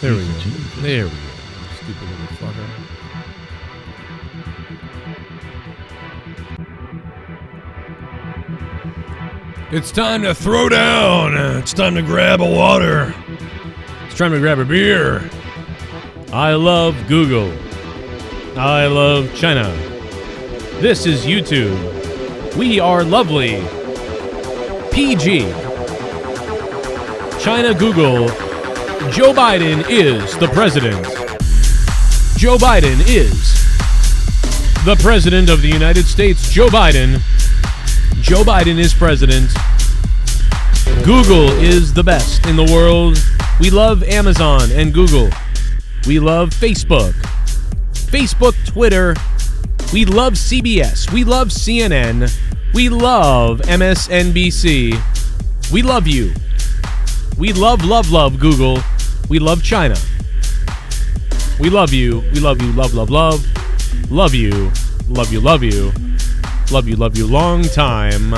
There we go. There we go. Stupid little fucker. It's time to throw down. It's time to grab a water. It's time to grab a beer. I love Google. I love China. This is YouTube. We are lovely. PG. China Google. Joe Biden is the president. Joe Biden is the president of the United States. Joe Biden. Joe Biden is president. Google is the best in the world. We love Amazon and Google. We love Facebook. Facebook, Twitter. We love CBS. We love CNN. We love MSNBC. We love you. We love Google. We love China. We love you. We love you. Love. Love you. Love you. Love you. Love you. Long time.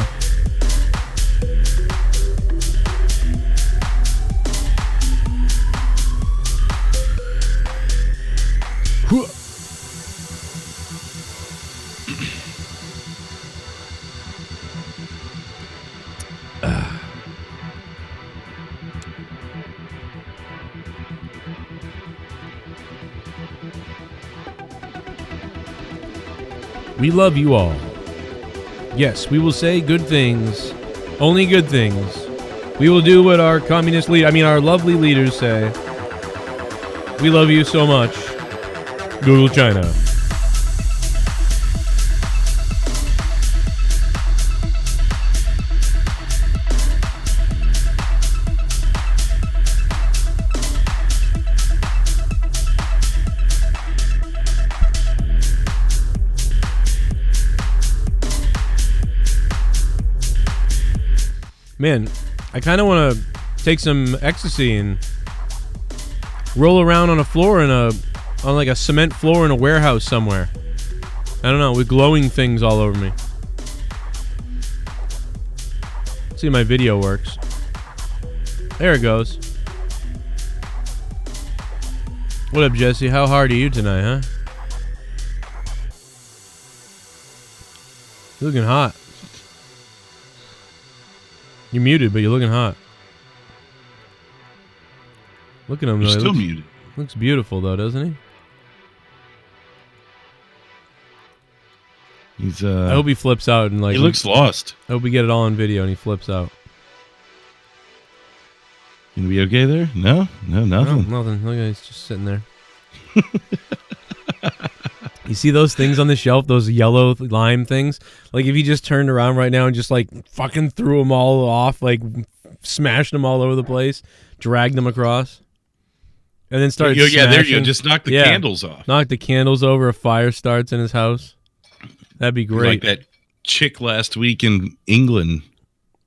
We love you all. Yes, we will say good things. Only good things. We will do what our our lovely leaders say. We love you so much. Google China. Man, I kind of want to take some ecstasy and roll around on a floor on like a cement floor in a warehouse somewhere. I don't know, with glowing things all over me. Let's see if my video works. There it goes. What up, Jesse? How hard are you tonight, huh? You're looking hot. You're muted, but you're looking hot. Look at him, though. You're still muted. Looks beautiful, though, doesn't he? I hope he flips out and he looks lost. I hope we get it all on video and he flips out. You gonna be okay there? No, nothing. No, nothing. Look at he's just sitting there. You see those things on the shelf, those yellow lime things? Like if he just turned around right now and just like fucking threw them all off, like smashed them all over the place, dragged them across, and then started smashing. Yeah, there you go. Just knock the candles off. Knock the candles over, a fire starts in his house. That'd be great. Like that chick last week in England.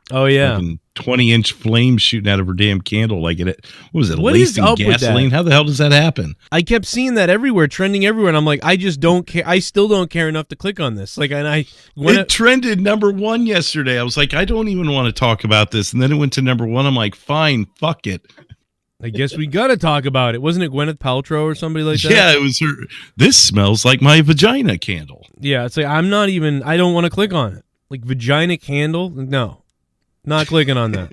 Oh, yeah. 20-inch flame shooting out of her damn candle. Like it. What was it? What lacing is up gasoline? with that? How the hell does that happen? I kept seeing that everywhere, trending everywhere, and I'm like, I just don't care. I still don't care enough to click on this. Like, and it trended #1 yesterday. I was like, I don't even want to talk about this. And then it went to #1. I'm like, fine, fuck it. I guess we got to talk about it. Wasn't it Gwyneth Paltrow or somebody like that? Yeah, it was her. This smells like my vagina candle. Yeah, it's like, I don't want to click on it. Like, vagina candle? No. Not clicking on that.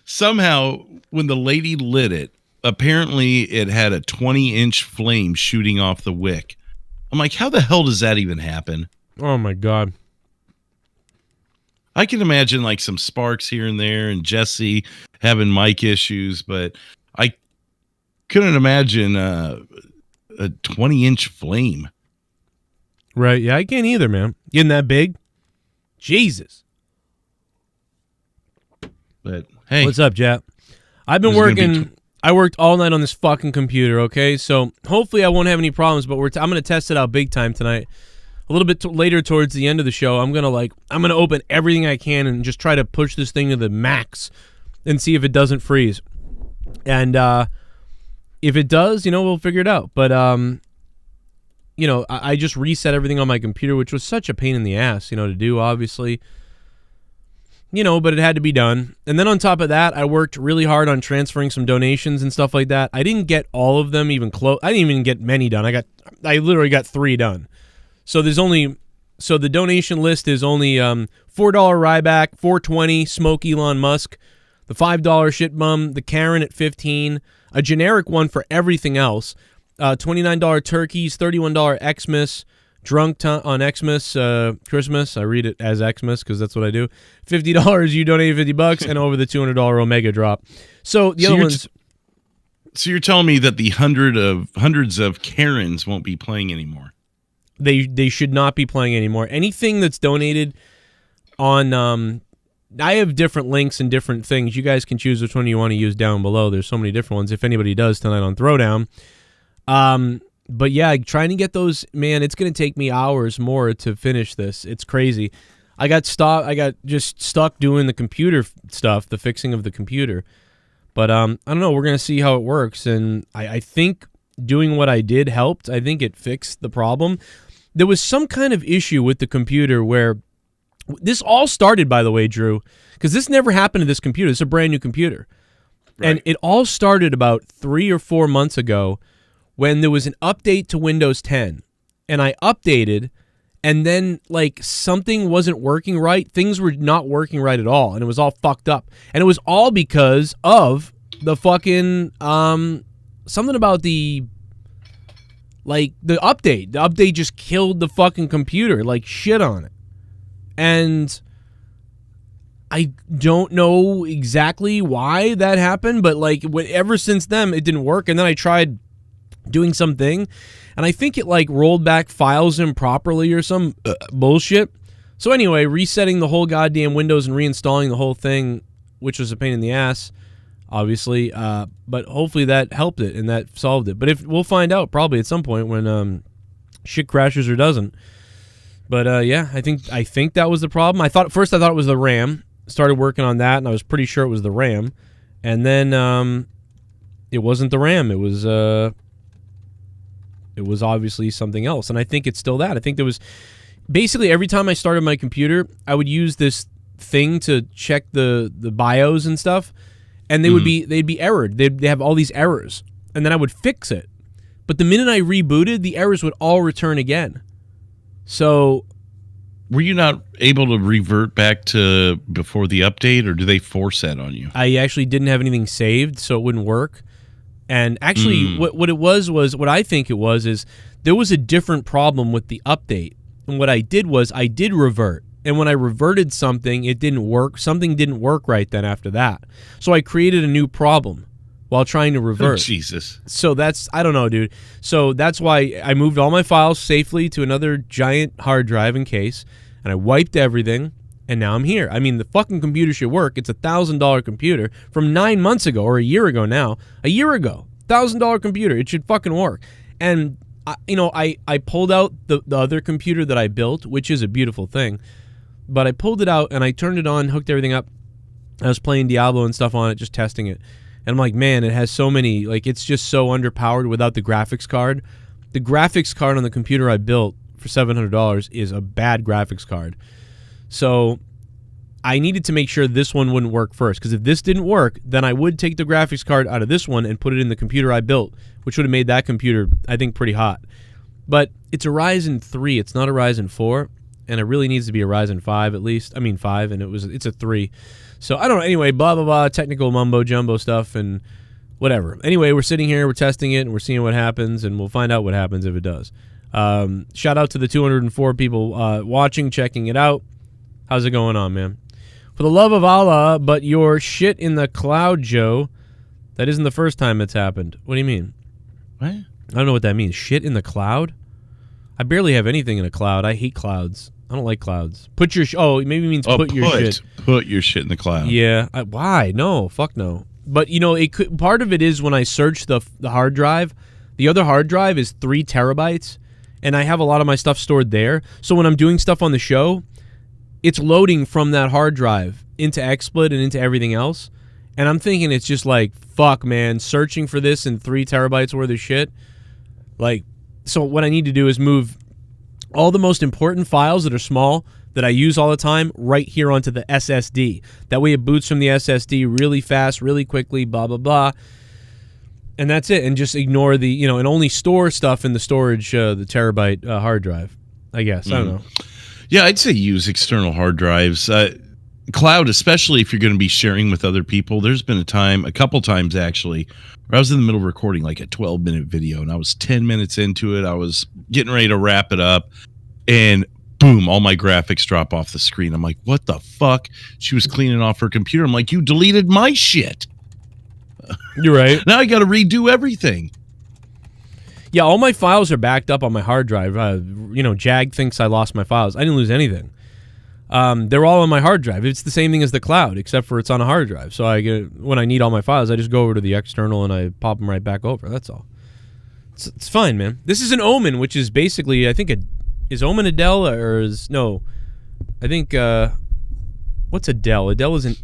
Somehow, when the lady lit it, apparently it had a 20-inch flame shooting off the wick. I'm like, how the hell does that even happen? Oh, my God. I can imagine like some sparks here and there and Jesse having mic issues, but I couldn't imagine a 20-inch flame. Right. Yeah, I can't either, man. Getting that big? Jesus. But hey, what's up, Jap? I've been working. I worked all night on this fucking computer. Okay, so hopefully I won't have any problems. But I'm gonna test it out big time tonight. A little bit later towards the end of the show, I'm gonna open everything I can and just try to push this thing to the max and see if it doesn't freeze. And if it does, we'll figure it out. But I just reset everything on my computer, which was such a pain in the ass, to do. Obviously. but it had to be done. And then on top of that, I worked really hard on transferring some donations and stuff like that. I didn't get all of them even close. I didn't even get many done. I literally got 3 done. So the donation list is only $4 Ryback, $4.20 Smoke Elon Musk, the $5 shit bum, the Karen at $15, a generic one for everything else, $29 turkeys, $31 XMAS, drunk on XMAS Christmas. I read it as XMAS because that's what I do. $50 you donate $50 and over the $200 Omega drop. So the other ones. So you're telling me that the hundreds of Karens won't be playing anymore? They should not be playing anymore. Anything that's donated on I have different links and different things. You guys can choose which one you want to use down below. There's so many different ones. If anybody does tonight on Throwdown. But yeah, trying to get those, man, it's going to take me hours more to finish this. It's crazy. I got just stuck doing the computer stuff, the fixing of the computer. But I don't know. We're going to see how it works. And I think doing what I did helped. I think it fixed the problem. There was some kind of issue with the computer where this all started, by the way, Drew, because this never happened to this computer. It's a brand new computer. Right. And it all started about 3 or 4 months ago when there was an update to Windows 10. And I updated, and then something wasn't working right. Things were not working right at all, and it was all fucked up. And it was all because of the fucking something about the update. The update just killed the fucking computer, shit on it. And I don't know exactly why that happened, but ever since then it didn't work. And then I tried doing something, and I think it rolled back files improperly or some bullshit. So anyway, resetting the whole goddamn Windows and reinstalling the whole thing, which was a pain in the ass, obviously. But hopefully that helped it and that solved it. But we'll find out probably at some point when shit crashes or doesn't. But yeah, I think that was the problem. First I thought it was the RAM. Started working on that, and I was pretty sure it was the RAM. And then it wasn't the RAM. It was obviously something else, and I think it's still that. I think there was basically every time I started my computer, I would use this thing to check the BIOS and stuff, and they'd be errored. They'd have all these errors, and then I would fix it. But the minute I rebooted, the errors would all return again. So, were you not able to revert back to before the update, or do they force that on you? I actually didn't have anything saved, so it wouldn't work. And actually, what it was what I think it was is there was a different problem with the update. And what I did was I did revert. And when I reverted something, it didn't work. Something didn't work right then after that. So I created a new problem while trying to revert. Oh, Jesus. So I don't know, dude. So that's why I moved all my files safely to another giant hard drive in case. And I wiped everything. And now I'm here. I mean, the fucking computer should work. It's a $1,000 computer from 9 months ago, or a year ago now. A year ago. $1,000 computer. It should fucking work. And, I pulled out the other computer that I built, which is a beautiful thing. But I pulled it out, and I turned it on, hooked everything up. I was playing Diablo and stuff on it, just testing it. And I'm like, man, it has so many, it's just so underpowered without the graphics card. The graphics card on the computer I built for $700 is a bad graphics card. So I needed to make sure this one wouldn't work first, because if this didn't work, then I would take the graphics card out of this one and put it in the computer I built, which would have made that computer, I think, pretty hot. But it's a Ryzen 3. It's not a Ryzen 4, and it really needs to be a Ryzen 5 at least. I mean 5, and it's a 3. So I don't know. Anyway, blah, blah, blah, technical mumbo-jumbo stuff and whatever. Anyway, we're sitting here, we're testing it, and we're seeing what happens, and we'll find out what happens if it does. Shout out to the 204 people watching, checking it out. How's it going on, man? For the love of Allah, but your shit in the cloud, Joe. That isn't the first time it's happened. What do you mean? What? I don't know what that means. Shit in the cloud? I barely have anything in a cloud. I hate clouds. I don't like clouds. Put your maybe it means put your shit. Put your shit in the cloud. Yeah. Why? No. Fuck no. But it could. Part of it is when I search the hard drive. The other hard drive is 3 terabytes, and I have a lot of my stuff stored there. So when I'm doing stuff on the show, it's loading from that hard drive into XSplit and into everything else. And I'm thinking it's just fuck, man, searching for this in 3 terabytes worth of shit. So what I need to do is move all the most important files that are small that I use all the time right here onto the SSD. That way it boots from the SSD really fast, really quickly, blah, blah, blah. And that's it. And just ignore the, and only store stuff in the storage, the terabyte hard drive, I guess. I don't know. Yeah, I'd say use external hard drives. Cloud, especially if you're going to be sharing with other people. There's been a couple times actually, where I was in the middle of recording like a 12-minute video, and I was 10 minutes into it. I was getting ready to wrap it up, and boom, all my graphics drop off the screen. I'm like, what the fuck? She was cleaning off her computer. I'm like, you deleted my shit. You're right. Now I got to redo everything. Yeah, all my files are backed up on my hard drive. Jag thinks I lost my files. I didn't lose anything. They're all on my hard drive. It's the same thing as the cloud, except for it's on a hard drive. So when I need all my files, I just go over to the external and I pop them right back over. That's all. It's fine, man. This is an Omen, which is basically, I think, is Omen a Dell or is no? I think what's a Dell? A Dell is an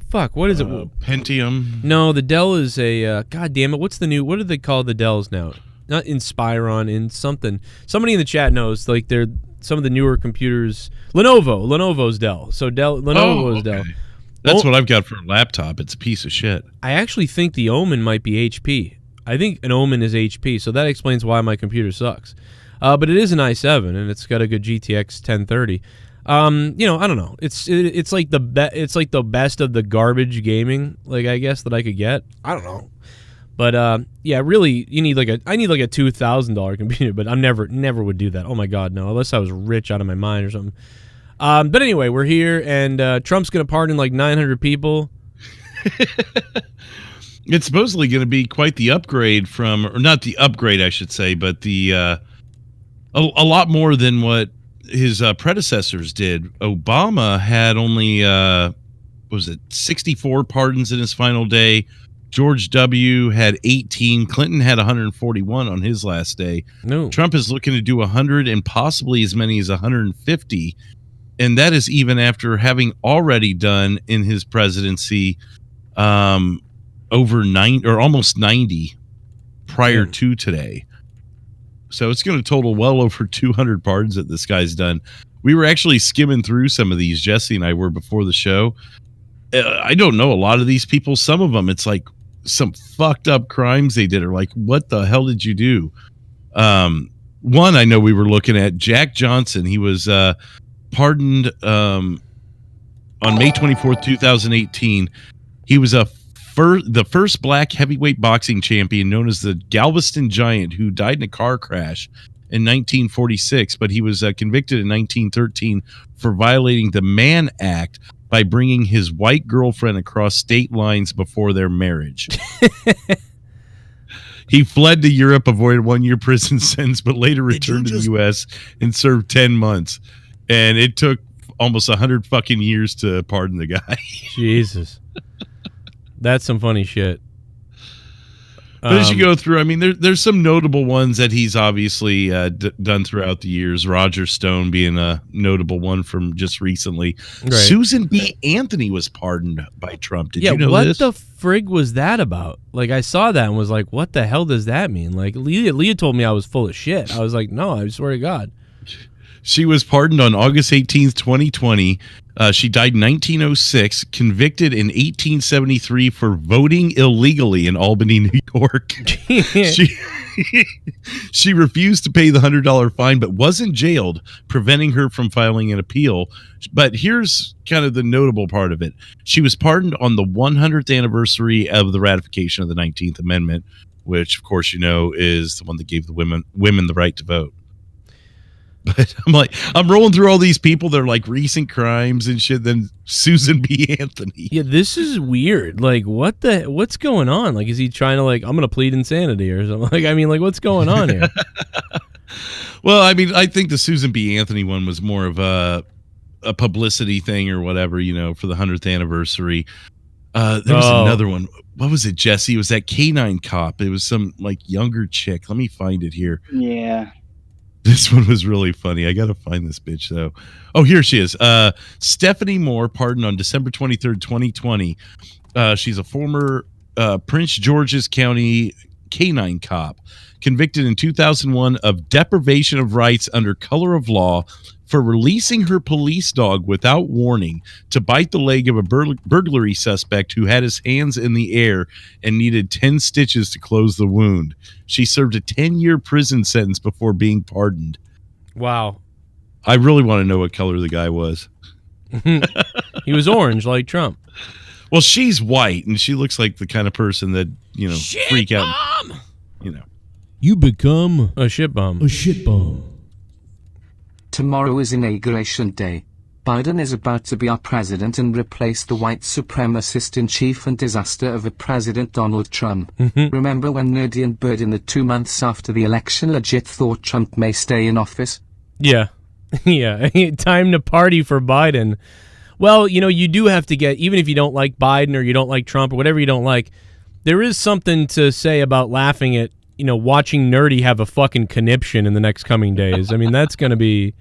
fuck. What is it? Pentium. No, the Dell is a. God damn it! What's the new? What do they call the Dells now? Not Inspiron, in something. Somebody in the chat knows. Like they're some of the newer computers. Lenovo's Dell. So Lenovo's Dell. That's what I've got for a laptop. It's a piece of shit. I actually think the Omen might be HP. I think an Omen is HP, so that explains why my computer sucks. But it is an i7, and it's got a good GTX 1030. I don't know. It's like the best of the garbage gaming, like I guess that I could get. I don't know. But yeah, really, I need like a $2,000 computer, but I never would do that. Oh my God, no! Unless I was rich out of my mind or something. But anyway, we're here, and Trump's gonna pardon like 900 people. It's supposedly going to be quite the upgrade or not the upgrade, I should say, but the a lot more than what his predecessors did. Obama had only 64 pardons in his final day. George W. had 18. Clinton had 141 on his last day. No. Trump is looking to do 100 and possibly as many as 150. And that is even after having already done in his presidency over 90 or almost 90 prior to today. So it's going to total well over 200 pardons that this guy's done. We were actually skimming through some of these. Jesse and I were before the show. I don't know a lot of these people. Some of them, it's like some fucked up crimes they did. Or like, what the hell did you do? One I know we were looking at, Jack Johnson. He was pardoned on May 24th, 2018. He was the first black heavyweight boxing champion, known as the Galveston Giant, who died in a car crash in 1946, but he was convicted in 1913 for violating the Mann Act by bringing his white girlfriend across state lines before their marriage. He fled to Europe, avoided 1-year prison sentence, but later returned to the U.S. and served 10 months. And it took almost 100 fucking years to pardon the guy. Jesus. That's some funny shit. But as you go through, I mean, there's some notable ones that he's obviously done throughout the years. Roger Stone being a notable one from just recently. Right. Susan B. Anthony was pardoned by Trump. Did you know this? What the frig was that about? Like, I saw that and was like, what the hell does that mean? Like, Leah told me I was full of shit. I was like, no, I swear to God. She was pardoned on August 18th, 2020. She died in 1906, convicted in 1873 for voting illegally in Albany, New York. She refused to pay the $100 fine, but wasn't jailed, preventing her from filing an appeal. But here's kind of the notable part of it. She was pardoned on the 100th anniversary of the ratification of the 19th Amendment, which, of course, you know, is the one that gave the women the right to vote. But I'm rolling through all these people that are like recent crimes and shit. Then Susan B. Anthony. Yeah, this is weird. Like, what's going on? Like, is he trying to I'm going to plead insanity or something? Like, I mean, like, what's going on here? Well, I mean, I think the Susan B. Anthony one was more of a publicity thing or whatever, you know, for the 100th anniversary. There was another one. What was it, Jesse? It was that K-9 cop. It was some like younger chick. Let me find it here. Yeah. This one was really funny. I got to find this bitch, though. Oh, here she is. Stephanie Moore, pardoned on December 23rd, 2020. She's a former Prince George's County canine cop, convicted in 2001 of deprivation of rights under color of law for releasing her police dog without warning to bite the leg of a burglary suspect who had his hands in the air and needed 10 stitches to close the wound. She served a 10-year prison sentence before being pardoned. Wow. I really want to know what color the guy was. He was orange like Trump. Well, she's white, and she looks like the kind of person that, Shit freak out. bomb! You become A shit bomb. a shit bomb. Tomorrow is Inauguration Day. Biden is about to be our president and replace the white supremacist in chief and disaster of a President Donald Trump. Remember when Nerdy and Bird in the 2 months after the election legit thought Trump may stay in office? Yeah. Yeah. Time to party for Biden. Well, you do have to get, even if you don't like Biden or you don't like Trump or whatever you don't like, there is something to say about laughing at, watching Nerdy have a fucking conniption in the next coming days. I mean, that's going to be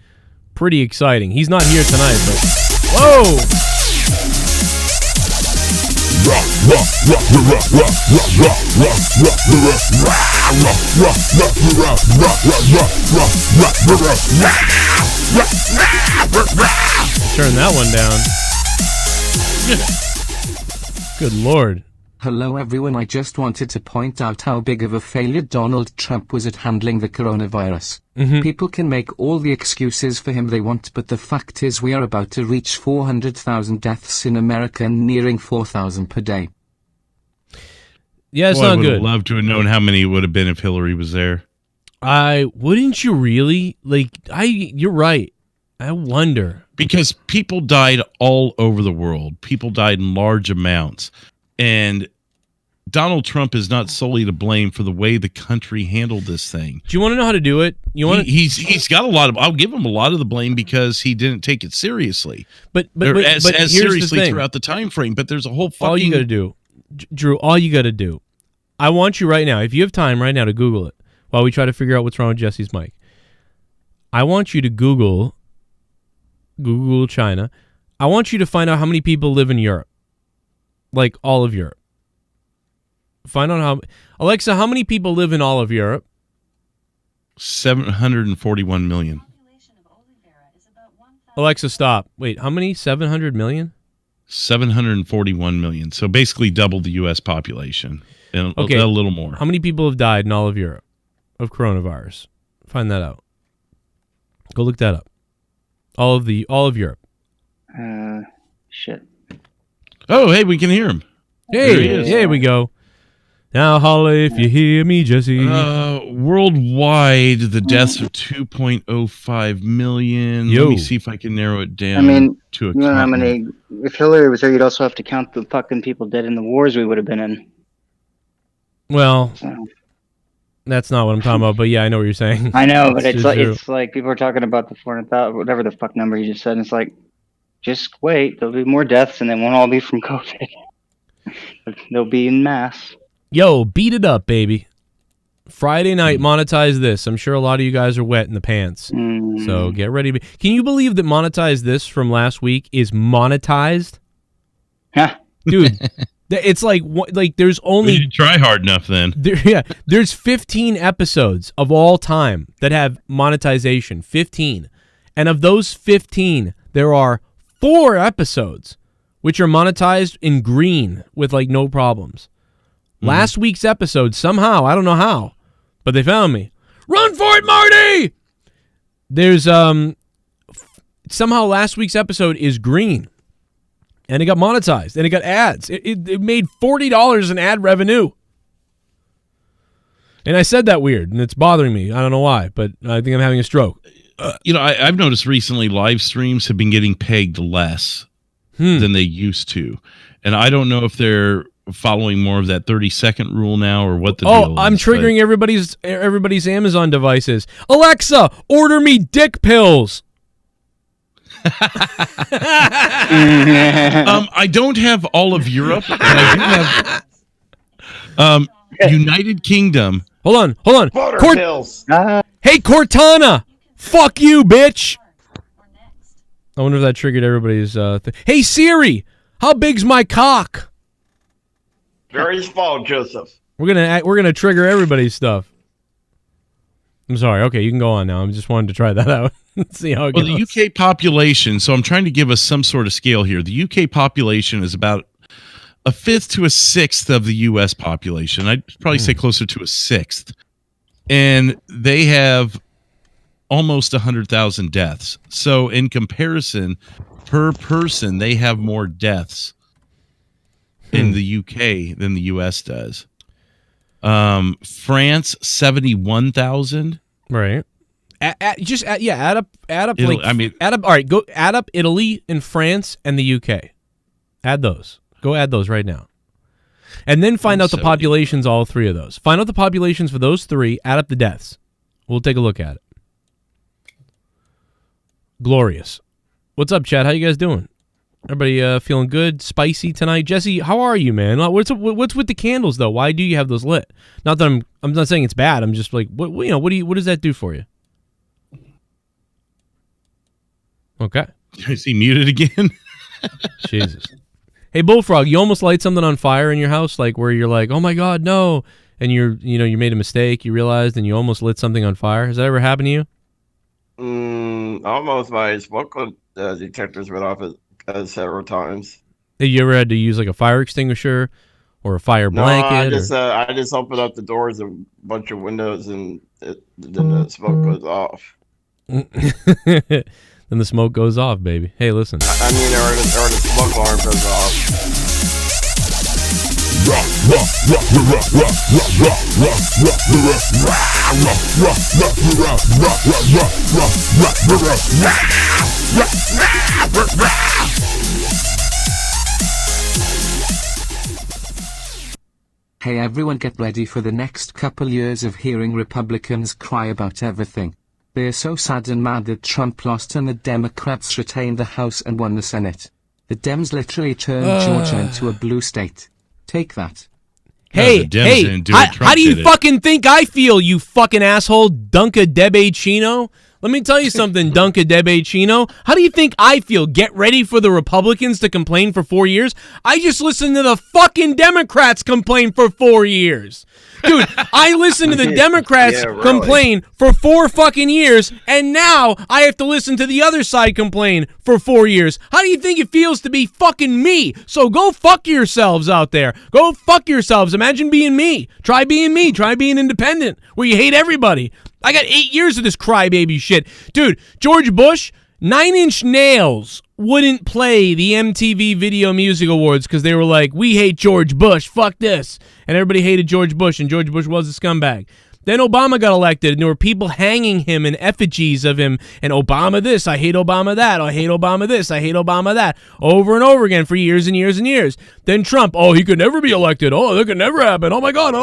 pretty exciting. He's not here tonight, but... Whoa! Turn that one down. Good Lord. Hello everyone, I just wanted to point out how big of a failure Donald Trump was at handling the coronavirus. People can make all the excuses for him they want, but the fact is we are about to reach 400,000 deaths in America and nearing 4,000 per day. Yeah, it's Boy, not I would good. have loved to have known how many it would have been if Hillary was there. Wouldn't you really? You're right. I wonder. Because people died all over the world. People died in large amounts. And Donald Trump is not solely to blame for the way the country handled this thing. Do you want to know how to do it? He's got a lot of. I'll give him a lot of the blame because he didn't take it seriously. But as here's seriously the thing. throughout the time frame. But there's a whole fucking. All you got to do, Drew. All you got to do. I want you right now. If you have time right now to Google it while we try to figure out what's wrong with Jesse's mic. I want you to Google China. I want you to find out how many people live in Europe. Like all of Europe. Find out Alexa, how many people live in all of Europe? 741 million. Alexa, stop. Wait, how many? 700 million? 741 million. So basically double the U.S. population. And Okay. a little more. How many people have died in all of Europe of coronavirus? Find that out. Go look that up. All of Europe. Shit. Oh, hey, we can hear him. Hey, There he is. here we go. Now holla if you hear me, Jesse. Worldwide, the deaths are 2.05 million. Yo. Let me see if I can narrow it down I mean, to a you know how continent. many? If Hillary was there, you'd also have to count the fucking people dead in the wars we would have been in. Well, So, that's not what I'm talking about, but yeah, I know what you're saying. I know, but It's it's true. like people are talking about the 400,000, whatever the fuck number you just said. And it's like, just wait, there'll be more deaths, and they won't all be from COVID. But they'll be in mass. Yo, beat it up, baby. Friday night, monetize this. I'm sure a lot of you guys are wet in the pants. So get ready. Can you believe that monetize this from last week is monetized? Huh. Dude, it's like there's We only didn't try hard enough then. there's 15 episodes of all time that have monetization. 15. And of those 15, there are 4 episodes which are monetized in green with like no problems. Last week's episode, somehow, I don't know how, but they found me. Run for it, Marty! There's somehow last week's episode is green. And it got monetized, and it got ads. It made $40 in ad revenue. And I said that weird, and it's bothering me. I don't know why, but I think I'm having a stroke. I've noticed recently live streams have been getting pegged less than they used to. And I don't know if they're following more of that 30-second rule now or what the deal is. I'm triggering everybody's Amazon devices. Alexa, order me dick pills. I don't have all of Europe, but I do have United Kingdom. Hold on. Pills. Hey, Cortana. Fuck you, bitch. I wonder if that triggered everybody's thing. Hey, Siri. How big's my cock? Very small, Joseph. We're gonna trigger everybody's stuff. I'm sorry. Okay, you can go on now. I just wanted to try that out. See how it goes. Well, the UK population, so I'm trying to give us some sort of scale here. The UK population is about a fifth to a sixth of the US population. I'd probably say closer to a sixth. And they have almost 100,000 deaths. So in comparison, per person, they have more deaths in the UK than the US does. France, 71,000. Right. Add up. All right, go add up Italy and France and the UK. Add those. Go add those right now. And then find out the populations, all three of those. Find out the populations for those three, add up the deaths. We'll take a look at it. Glorious. What's up, Chad? How you guys doing? Everybody feeling good, spicy tonight? Jesse, how are you, man? What's with the candles though? Why do you have those lit? Not that I'm not saying it's bad. I'm just like, what does that do for you? Okay. Is he muted again? Jesus. Hey, Bullfrog, you almost light something on fire in your house, like where you're like, oh my God, no, and you made a mistake, you realized, and you almost lit something on fire. Has that ever happened to you? Almost. My smoke detectors went off several times. Have you ever had to use like a fire extinguisher or a fire blanket? I just opened up the doors and a bunch of windows, and then the smoke goes off. Then the smoke goes off, baby. Hey, listen. I mean, or the smoke alarm goes off. Hey everyone, get ready for the next couple years of hearing Republicans cry about everything. They're so sad and mad that Trump lost and the Democrats retained the House and won the Senate. The Dems literally turned Georgia into a blue state. Take that. Hey, how do you fucking think I feel, you fucking asshole, Dunca Debe Chino? Let me tell you something, Dunca Debe Chino. How do you think I feel? Get ready for the Republicans to complain for 4 years? I just listened to the fucking Democrats complain for 4 years. Dude, I listened to the Democrats complain for 4 fucking years, and now I have to listen to the other side complain for 4 years. How do you think it feels to be fucking me? So go fuck yourselves out there. Go fuck yourselves. Imagine being me. Try being me. Try being independent, where you hate everybody. I got 8 years of this crybaby shit. Dude, George Bush, 9 Inch Nails wouldn't play the MTV Video Music Awards because they were like, we hate George Bush, fuck this. And everybody hated George Bush, and George Bush was a scumbag. Then Obama got elected, and there were people hanging him in effigies of him, and Obama this, I hate Obama that, I hate Obama this, I hate Obama that, over and over again for years and years and years. Then Trump, oh, he could never be elected, oh, that could never happen, oh my God,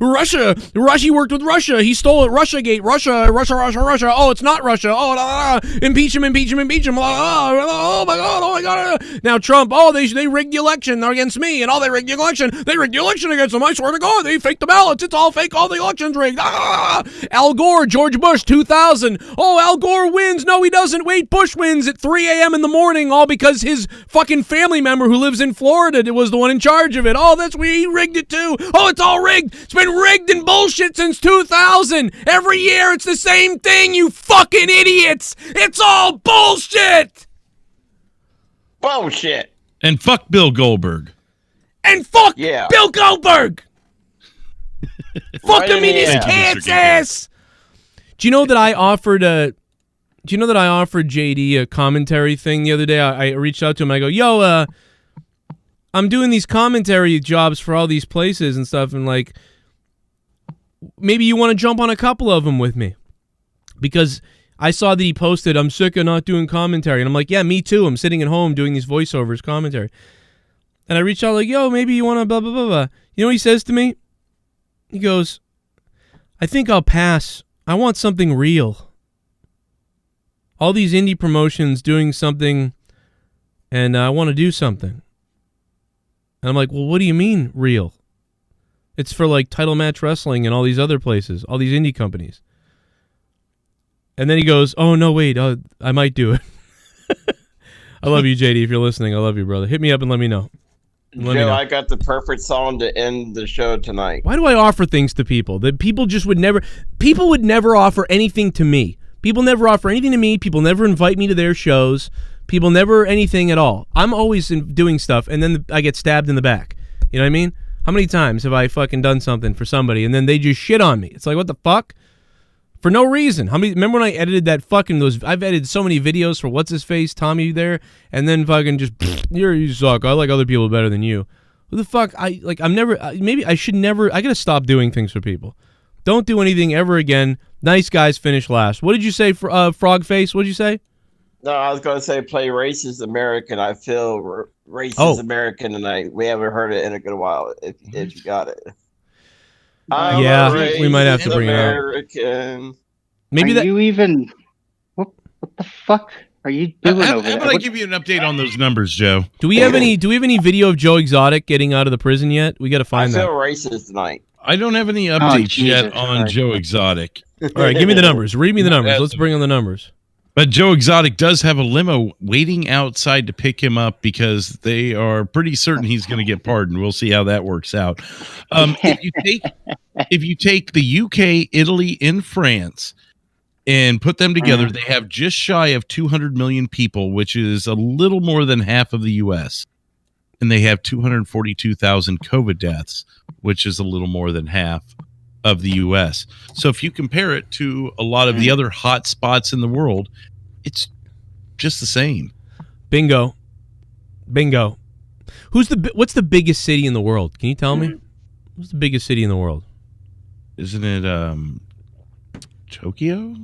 Russia, he worked with Russia, he stole it, Russiagate, Russia, oh, it's not Russia, oh, impeach him, oh my God. Now Trump, oh, they rigged the election against me, and they rigged the election against him, I swear to God, they faked the ballots, it's all fake. All the elections rigged. Al Gore, George Bush, 2000. Oh, Al Gore wins. No, he doesn't. Wait, Bush wins at 3 a.m. in the morning, all because his fucking family member who lives in Florida was the one in charge of it. Oh, that's where he rigged it too. Oh, it's all rigged. It's been rigged and bullshit since 2000. Every year it's the same thing, you fucking idiots. It's all bullshit. Bullshit. And fuck Bill Goldberg. And fuck Bill Goldberg. Fuck him in his cat's ass. Do you know that I offered JD a commentary thing the other day? I reached out to him and I go, yo, I'm doing these commentary jobs for all these places and stuff, and like, maybe you want to jump on a couple of them with me, because I saw that he posted, I'm sick of not doing commentary, and I'm like, yeah, me too. I'm sitting at home doing these voiceovers commentary, and I reached out like, yo, maybe you want to blah blah blah blah. You know what he says to me? He goes, I think I'll pass. I want something real. All these indie promotions doing something, and I want to do something. And I'm like, well, what do you mean real? It's for like Title Match Wrestling and all these other places, all these indie companies. And then he goes, oh, no, wait, I might do it. I love you, JD, if you're listening. I love you, brother. Hit me up and let me know. Let me Joe, know. I got the perfect song to end the show tonight. Why do I offer things to people that people just would never? People would never offer anything to me. People never offer anything to me. People never invite me to their shows. People never anything at all. I'm always doing stuff, and then I get stabbed in the back. You know what I mean? How many times have I fucking done something for somebody, and then they just shit on me? It's like, what the fuck? For no reason. Remember when I edited that fucking I've edited so many videos for what's his face, Tommy there, and then fucking just you suck. I like other people better than you. Who the fuck? I'm never. Maybe I should never. I gotta stop doing things for people. Don't do anything ever again. Nice guys finish last. What did you say for Frog Face? What did you say? No, I was going to say play Racist American. I feel Racist American tonight. We haven't heard it in a good while, if you got it. We might have to bring American. it up. Maybe you even... What the fuck are you doing over there? How about I give you an update on those numbers, Joe? Do we have any video of Joe Exotic getting out of the prison yet? We got to find that. I feel racist tonight. I don't have any updates yet on Joe Exotic. All right, give me the numbers. Read me the numbers. Let's bring on the numbers. But Joe Exotic does have a limo waiting outside to pick him up because they are pretty certain he's going to get pardoned. We'll see how that works out. If you take the UK, Italy, and France and put them together, they have just shy of 200 million people, which is a little more than half of the U.S. And they have 242,000 COVID deaths, which is a little more than half of the U.S. So if you compare it to a lot of the other hot spots in the world, it's just the same. Bingo. What's the biggest city in the world? Can you tell me? What's the biggest city in the world? Isn't it Tokyo?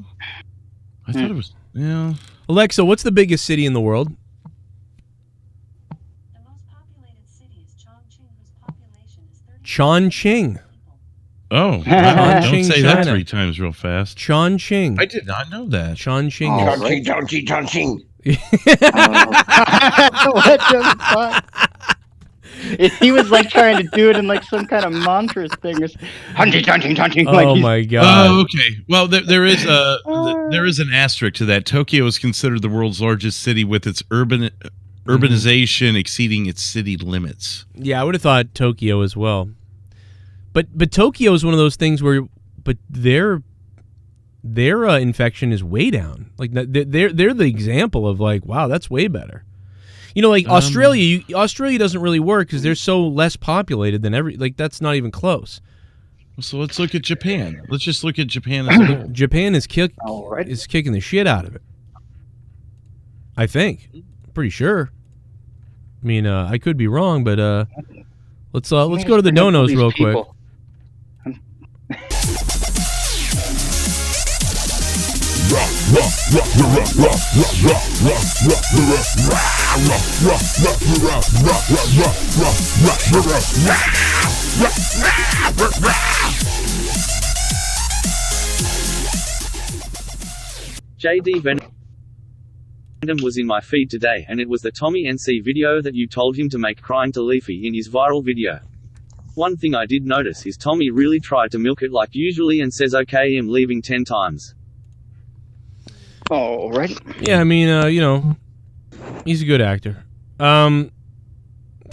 I thought it was. Yeah. Alexa, what's the biggest city in the world? The most populated city is Chongqing, whose population is 30. Chongqing. Oh, wow. Don't say that 3 times real fast. Chongqing. I did not know that. Chongqing. Chongqing. What the fuck? He was like trying to do it in like some kind of mantra thing. Hunting. Oh my god. Oh, okay. Well, there is an asterisk to that. Tokyo is considered the world's largest city with its urbanization exceeding its city limits. Yeah, I would have thought Tokyo as well. But Tokyo is one of those things where, their infection is way down. Like they're the example of like, wow, that's way better. You know, like Australia doesn't really work because they're so less populated than that's not even close. So let's look at Japan. Let's just look at Japan as a whole. Japan is kicking the shit out of it. I think, pretty sure. I mean, I could be wrong, but let's go to the Nonos real quick. JD Venom was in my feed today, and it was the Tommy NC video that you told him to make crying to Leafy in his viral video. One thing I did notice is Tommy really tried to milk it like usually and says okay I'm leaving 10 times. Oh, right. Yeah, I mean, you know, he's a good actor. Thank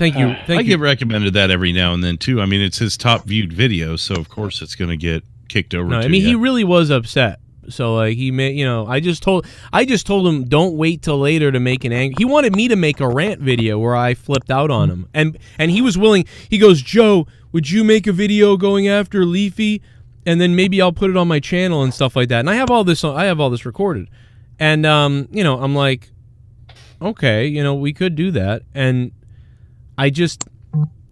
you. I get recommended that every now and then too. I mean, it's his top viewed video, so of course it's going to get kicked over. No, I mean, he really was upset. So like he made, you know, I just told him don't wait till later to make an angry. He wanted me to make a rant video where I flipped out on him, and he was willing. He goes, Joe, would you make a video going after Leafy, and then maybe I'll put it on my channel and stuff like that. And I have all this recorded, and you know, I'm like, okay, you know, we could do that, and I just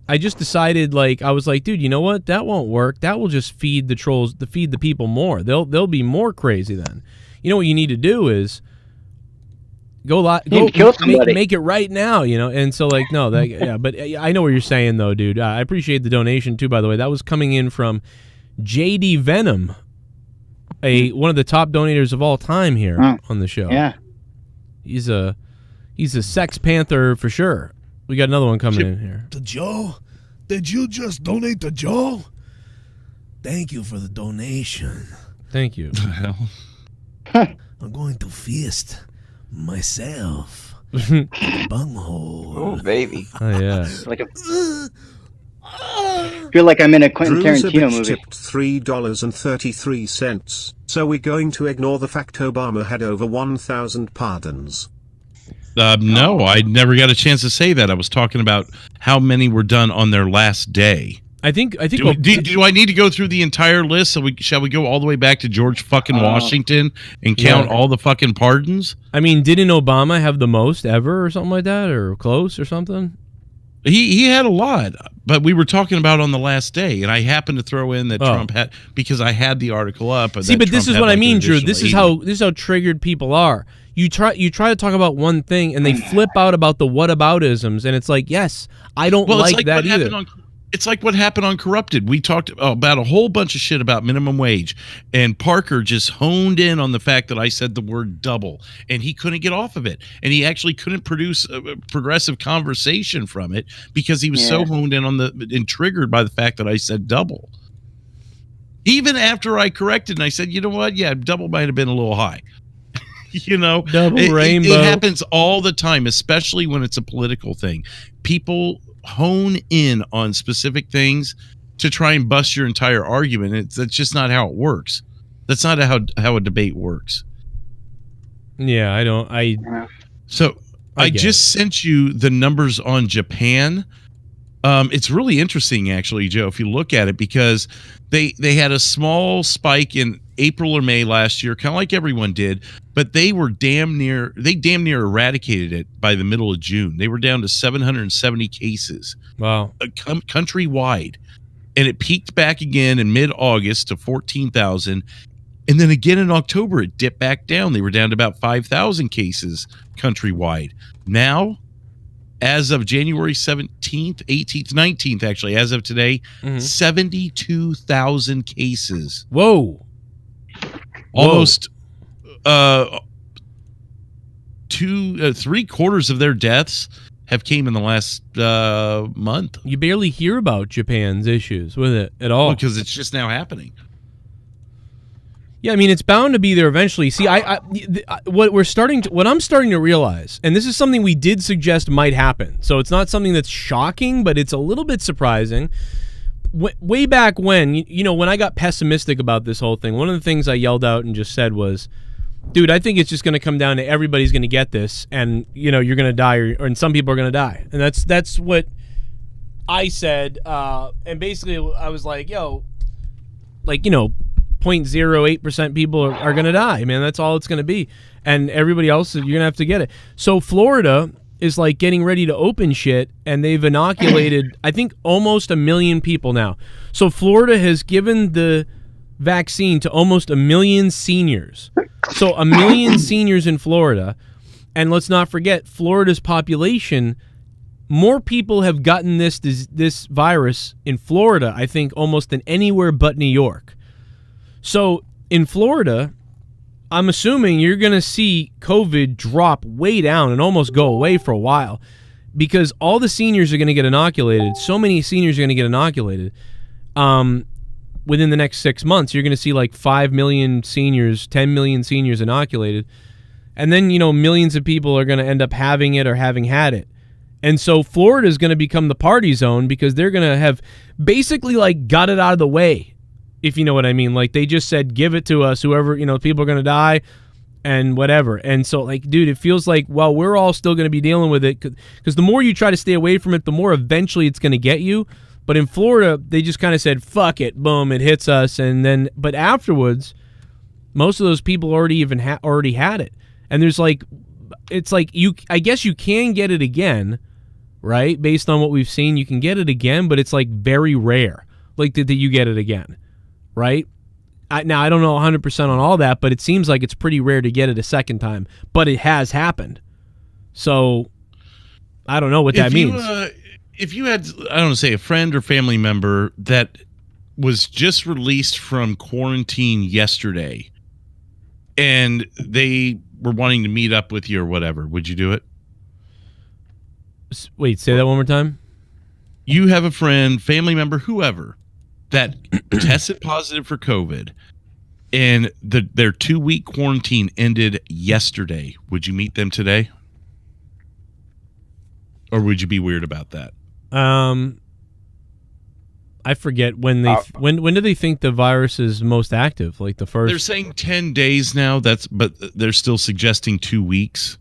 decided, like, I was like, dude, you know what? That won't work. That will just feed the trolls, feed the people more. They'll be more crazy then. You know what you need to do is go make it right now, you know. And so like, no, that yeah, but I know what you're saying though, dude. I appreciate the donation too, by the way. That was coming in from JD Venom, one of the top donators of all time here on the show. Yeah, he's a sex panther for sure. We got another one coming in here. To Joe? Did you just donate to Joe? Thank you for the donation. Thank you. The hell? I'm going to feast myself Bunghole. Oh, baby. Oh yeah. Like a, feel like I'm in a Quentin Tarantino movie. tipped $3.33. So we're going to ignore the fact Obama had over 1,000 pardons. No, I never got a chance to say that. I was talking about how many were done on their last day. I think. Do I need to go through the entire list? So shall we go all the way back to George fucking Washington and count all the fucking pardons? I mean, didn't Obama have the most ever, or something like that, or close, or something? He had a lot, but we were talking about on the last day, and I happened to throw in that Trump had, because I had the article up. See, but this is what I mean, Drew. This is 80. how triggered people are. You try to talk about one thing, and they flip out about the whataboutisms, and it's like, yes, I don't like that either. It's like what happened on Corrupted. We talked about a whole bunch of shit about minimum wage, and Parker just honed in on the fact that I said the word double, and he couldn't get off of it. And he actually couldn't produce a progressive conversation from it because he was so honed in on and triggered by the fact that I said double. Even after I corrected and I said, you know what? Yeah, double might have been a little high. Double rainbow. It happens all the time, especially when it's a political thing. People hone in on specific things to try and bust your entire argument. That's just not how it works. That's not how a debate works. Yeah, I just sent you the numbers on Japan. It's really interesting, actually, Joe, if you look at it, because they had a small spike in April or May last year, kind of like everyone did, but they damn near eradicated it by the middle of June. They were down to 770 cases. Wow. Countrywide. And it peaked back again in mid-August to 14,000. And then again in October, it dipped back down. They were down to about 5,000 cases countrywide. Now, as of January 17th, 18th, 19th, actually, as of today, 72,000 cases. Whoa. Almost 3/4 of their deaths have came in the last month. You barely hear about Japan's issues with it at all. Because it's just now happening. Yeah, I mean, it's bound to be there eventually. See, what I'm starting to realize, and this is something we did suggest might happen, so it's not something that's shocking, but it's a little bit surprising. Way back when, when I got pessimistic about this whole thing, one of the things I yelled out and just said was, dude, I think it's just going to come down to everybody's going to get this, and, you're going to die, and some people are going to die. And that's what I said, and basically I was like, 0.08% people are going to die, man. That's all it's going to be. And everybody else, you're going to have to get it. So Florida is like getting ready to open shit, and they've inoculated, I think, almost 1 million people now. So Florida has given the vaccine to almost 1 million seniors. So 1 million seniors in Florida. And let's not forget, Florida's population, more people have gotten this virus in Florida, I think, almost than anywhere but New York. So in Florida, I'm assuming you're going to see COVID drop way down and almost go away for a while, because all the seniors are going to get inoculated. So many seniors are going to get inoculated. Within the next 6 months, you're going to see like 5 million seniors, 10 million seniors inoculated. And then, millions of people are going to end up having it or having had it. And so Florida is going to become the party zone, because they're going to have basically like got it out of the way. If you know what I mean. Like, they just said, give it to us, whoever, people are going to die and whatever. And so, like, dude, it feels like, well, we're all still going to be dealing with it, because the more you try to stay away from it, the more eventually it's going to get you. But in Florida, they just kind of said, fuck it, boom, it hits us. And then, but afterwards, most of those people already had it. And there's like, it's like, I guess you can get it again, right? Based on what we've seen, you can get it again, but it's like very rare, like that you get it again. Right? Now, I don't know 100% on all that, but it seems like it's pretty rare to get it a second time. But it has happened. So, I don't know what that means. If you had, I don't know, say a friend or family member that was just released from quarantine yesterday, and they were wanting to meet up with you or whatever, would you do it? Wait, say that one more time? You have a friend, family member, whoever, that tested positive for COVID, and their 2-week quarantine ended yesterday. Would you meet them today? Or would you be weird about that? I forget when they when do they think the virus is most active? Like the first. They're saying 10 days now. But they're still suggesting 2 weeks,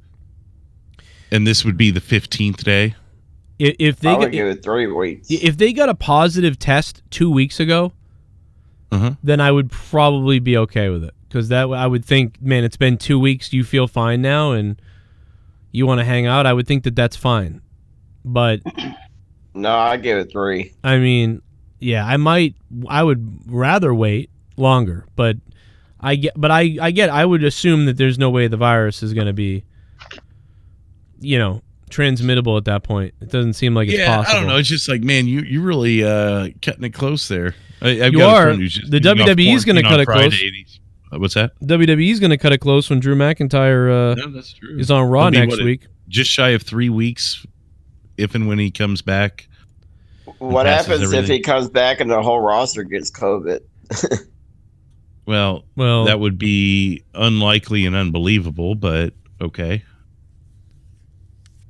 and this would be the 15th day. If they give it 3 weeks. If they got a positive test 2 weeks ago, then I would probably be okay with it, because that I would think, man, it's been 2 weeks. You feel fine now, and you want to hang out. I would think that that's fine, but no, I give it 3. I mean. Yeah, I would rather wait longer, but I would assume that there's no way the virus is going to be, transmittable at that point. It doesn't seem like it's possible. I don't know. It's just like, man, you really cutting it close there. I've got a friend who's just the WWE is going to cut it close. What's that? WWE is going to cut it close when Drew McIntyre that's true. is on Raw next week. Just shy of 3 weeks, if and when he comes back. What happens if he comes back and the whole roster gets COVID? well, that would be unlikely and unbelievable, but okay.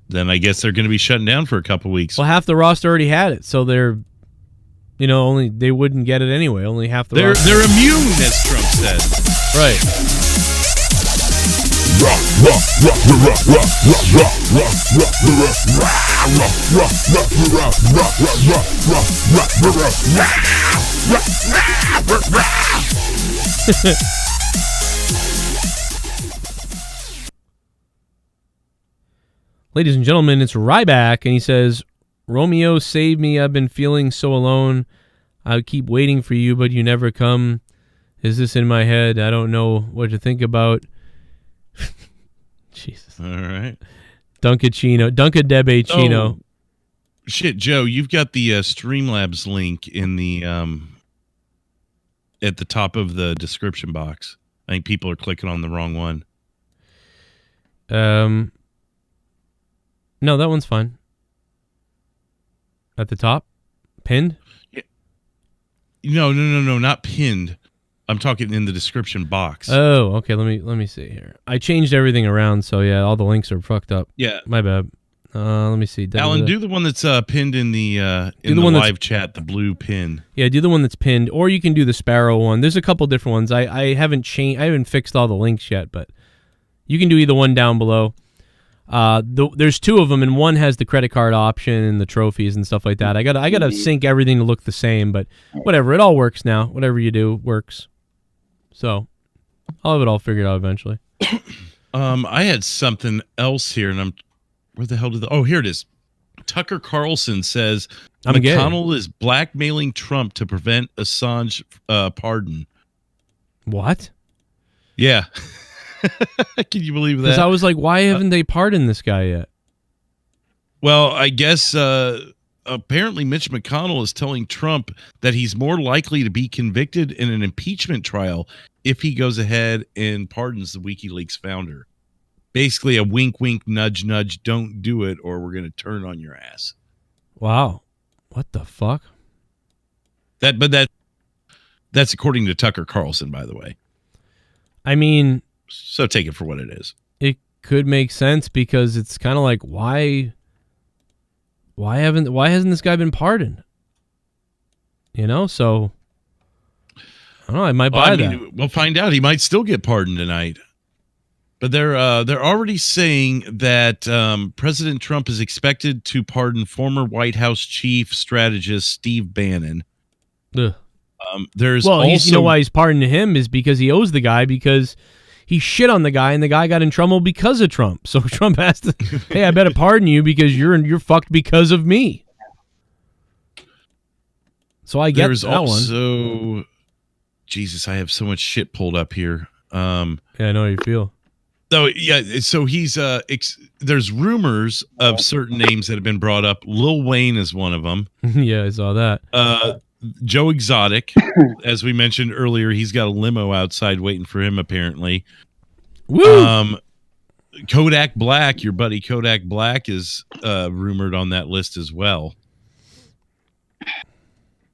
Then I guess they're going to be shutting down for a couple weeks. Well, half the roster already had it, so they're, only they wouldn't get it anyway. Only half the roster. They're immune, as Trump said. Right. Ladies and gentlemen, it's Ryback, and he says, Romeo, save me. I've been feeling so alone. I keep waiting for you, but you never come. Is this in my head? I don't know what to think about. Jesus. All right. Dunkadebe Chino. Oh, shit, Joe, you've got the Streamlabs link in the at the top of the description box. I think people are clicking on the wrong one. No, that one's fine. At the top? Pinned? Yeah. No, not pinned. I'm talking in the description box. Oh, okay. Let me see here. I changed everything around, so yeah, all the links are fucked up. Yeah, my bad. Let me see. Alan, do the one that's pinned in the live chat, the blue pin. Yeah, do the one that's pinned, or you can do the Sparrow one. There's a couple different ones. I haven't fixed all the links yet, but you can do either one down below. There's 2 of them, and one has the credit card option and the trophies and stuff like that. I gotta sync everything to look the same, but whatever. It all works now. Whatever you do works. So I'll have it all figured out eventually. I had something else here, and where the hell did here it is. Tucker Carlson says McConnell is blackmailing Trump to prevent Assange pardon. What? Yeah. Can you believe that? Because I was like, why haven't they pardoned this guy yet? Well, I guess apparently Mitch McConnell is telling Trump that he's more likely to be convicted in an impeachment trial if he goes ahead and pardons the WikiLeaks founder. Basically a wink, wink, nudge, nudge, don't do it or we're going to turn on your ass. Wow. What the fuck? That's according to Tucker Carlson, by the way. I mean... So take it for what it is. It could make sense because it's kind of like, why hasn't this guy been pardoned? So I don't know. I might buy that. We'll find out. He might still get pardoned tonight. But they're already saying that President Trump is expected to pardon former White House chief strategist Steve Bannon. Ugh. There's also, you know why he's pardoning him is because he owes the guy because he shit on the guy and the guy got in trouble because of Trump. So Trump has to, hey, I better pardon you because you're fucked because of me. So I get that one. Jesus, I have so much shit pulled up here. Yeah, I know how you feel. So yeah, so he's there's rumors of certain names that have been brought up. Lil Wayne is one of them. Yeah, I saw that. Joe Exotic, as we mentioned earlier, he's got a limo outside waiting for him, apparently. Woo! Kodak Black, your buddy Kodak Black, is rumored on that list as well.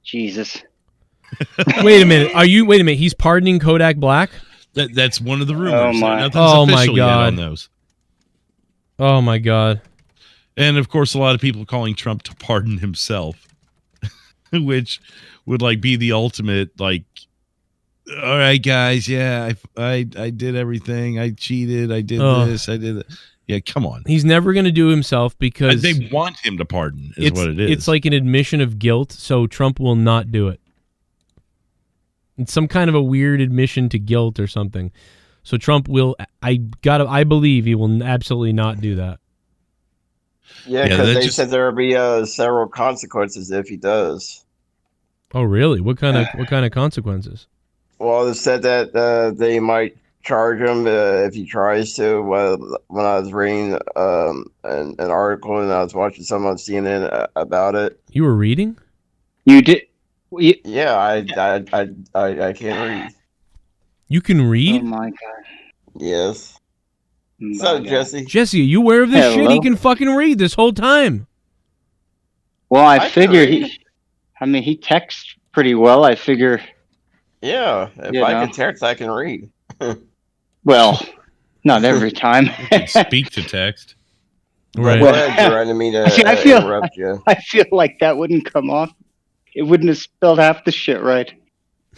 Jesus. Wait a minute. He's pardoning Kodak Black? That's one of the rumors. Oh my! Nothing's official yet on those. Oh my God! And of course, a lot of people calling Trump to pardon himself, which would like be the ultimate, like, all right, guys, yeah, I did everything. I cheated. I did this. I did that. Yeah, come on. He's never going to do himself because they want him to pardon. Is what it is. It's like an admission of guilt, so Trump will not do it. It's some kind of a weird admission to guilt or something. So Trump will. I believe he will absolutely not do that. Yeah, because they said there will be several consequences if he does. Oh, really? What kind of consequences? Well, they said that they might charge him if he tries to. When I was reading an article and I was watching some on CNN about it. You were reading? You did? Yeah, I can't read. You can read? Oh my god. Yes. So, Jesse. Jesse, are you aware of this shit? He can fucking read this whole time. Well, I figure he texts pretty well. I figure. Yeah, if I can text, I can read. Well, not every time. You can speak to text. Right. Go ahead, you're me to interrupt you. I feel like that wouldn't come off. It wouldn't have spelled half the shit right.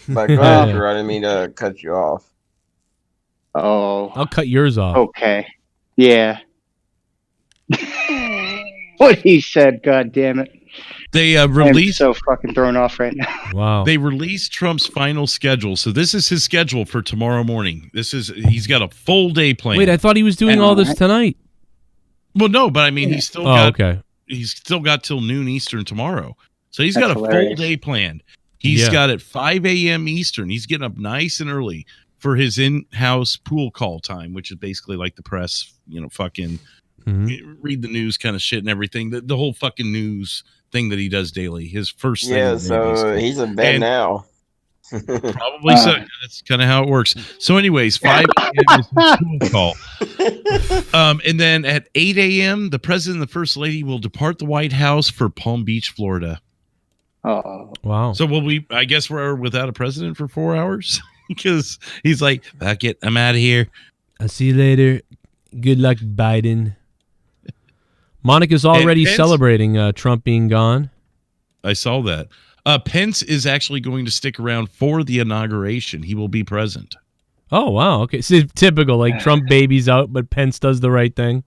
But go ahead, you're running me to cut you off. Oh. I'll cut yours off. Okay. Yeah. What he said, god damn it. They released. I'm so fucking thrown off right now. Wow. They released Trump's final schedule. So this is his schedule for tomorrow morning. He's got a full day plan. Wait, I thought he was doing all this tonight. Well, no, but I mean, he's still he's still got till noon Eastern tomorrow. So he's got a full day planned. He's got at 5 a.m. Eastern. He's getting up nice and early for his in-house pool call time, which is basically like the press, fucking read the news kind of shit and everything. The whole fucking news thing that he does daily. His first thing. Yeah, so he's in bed now. Probably so. That's kind of how it works. So anyways, 5 a.m. is his pool call. And then at 8 a.m., the president and the first lady will depart the White House for Palm Beach, Florida. Oh. Wow. So I guess we're without a president for 4 hours? Because he's like, fuck it, I'm out of here. I'll see you later. Good luck, Biden. Monica's already celebrating Trump being gone. I saw that. Pence is actually going to stick around for the inauguration. He will be present. Oh, wow. Okay. So typical, like Trump babies out, but Pence does the right thing.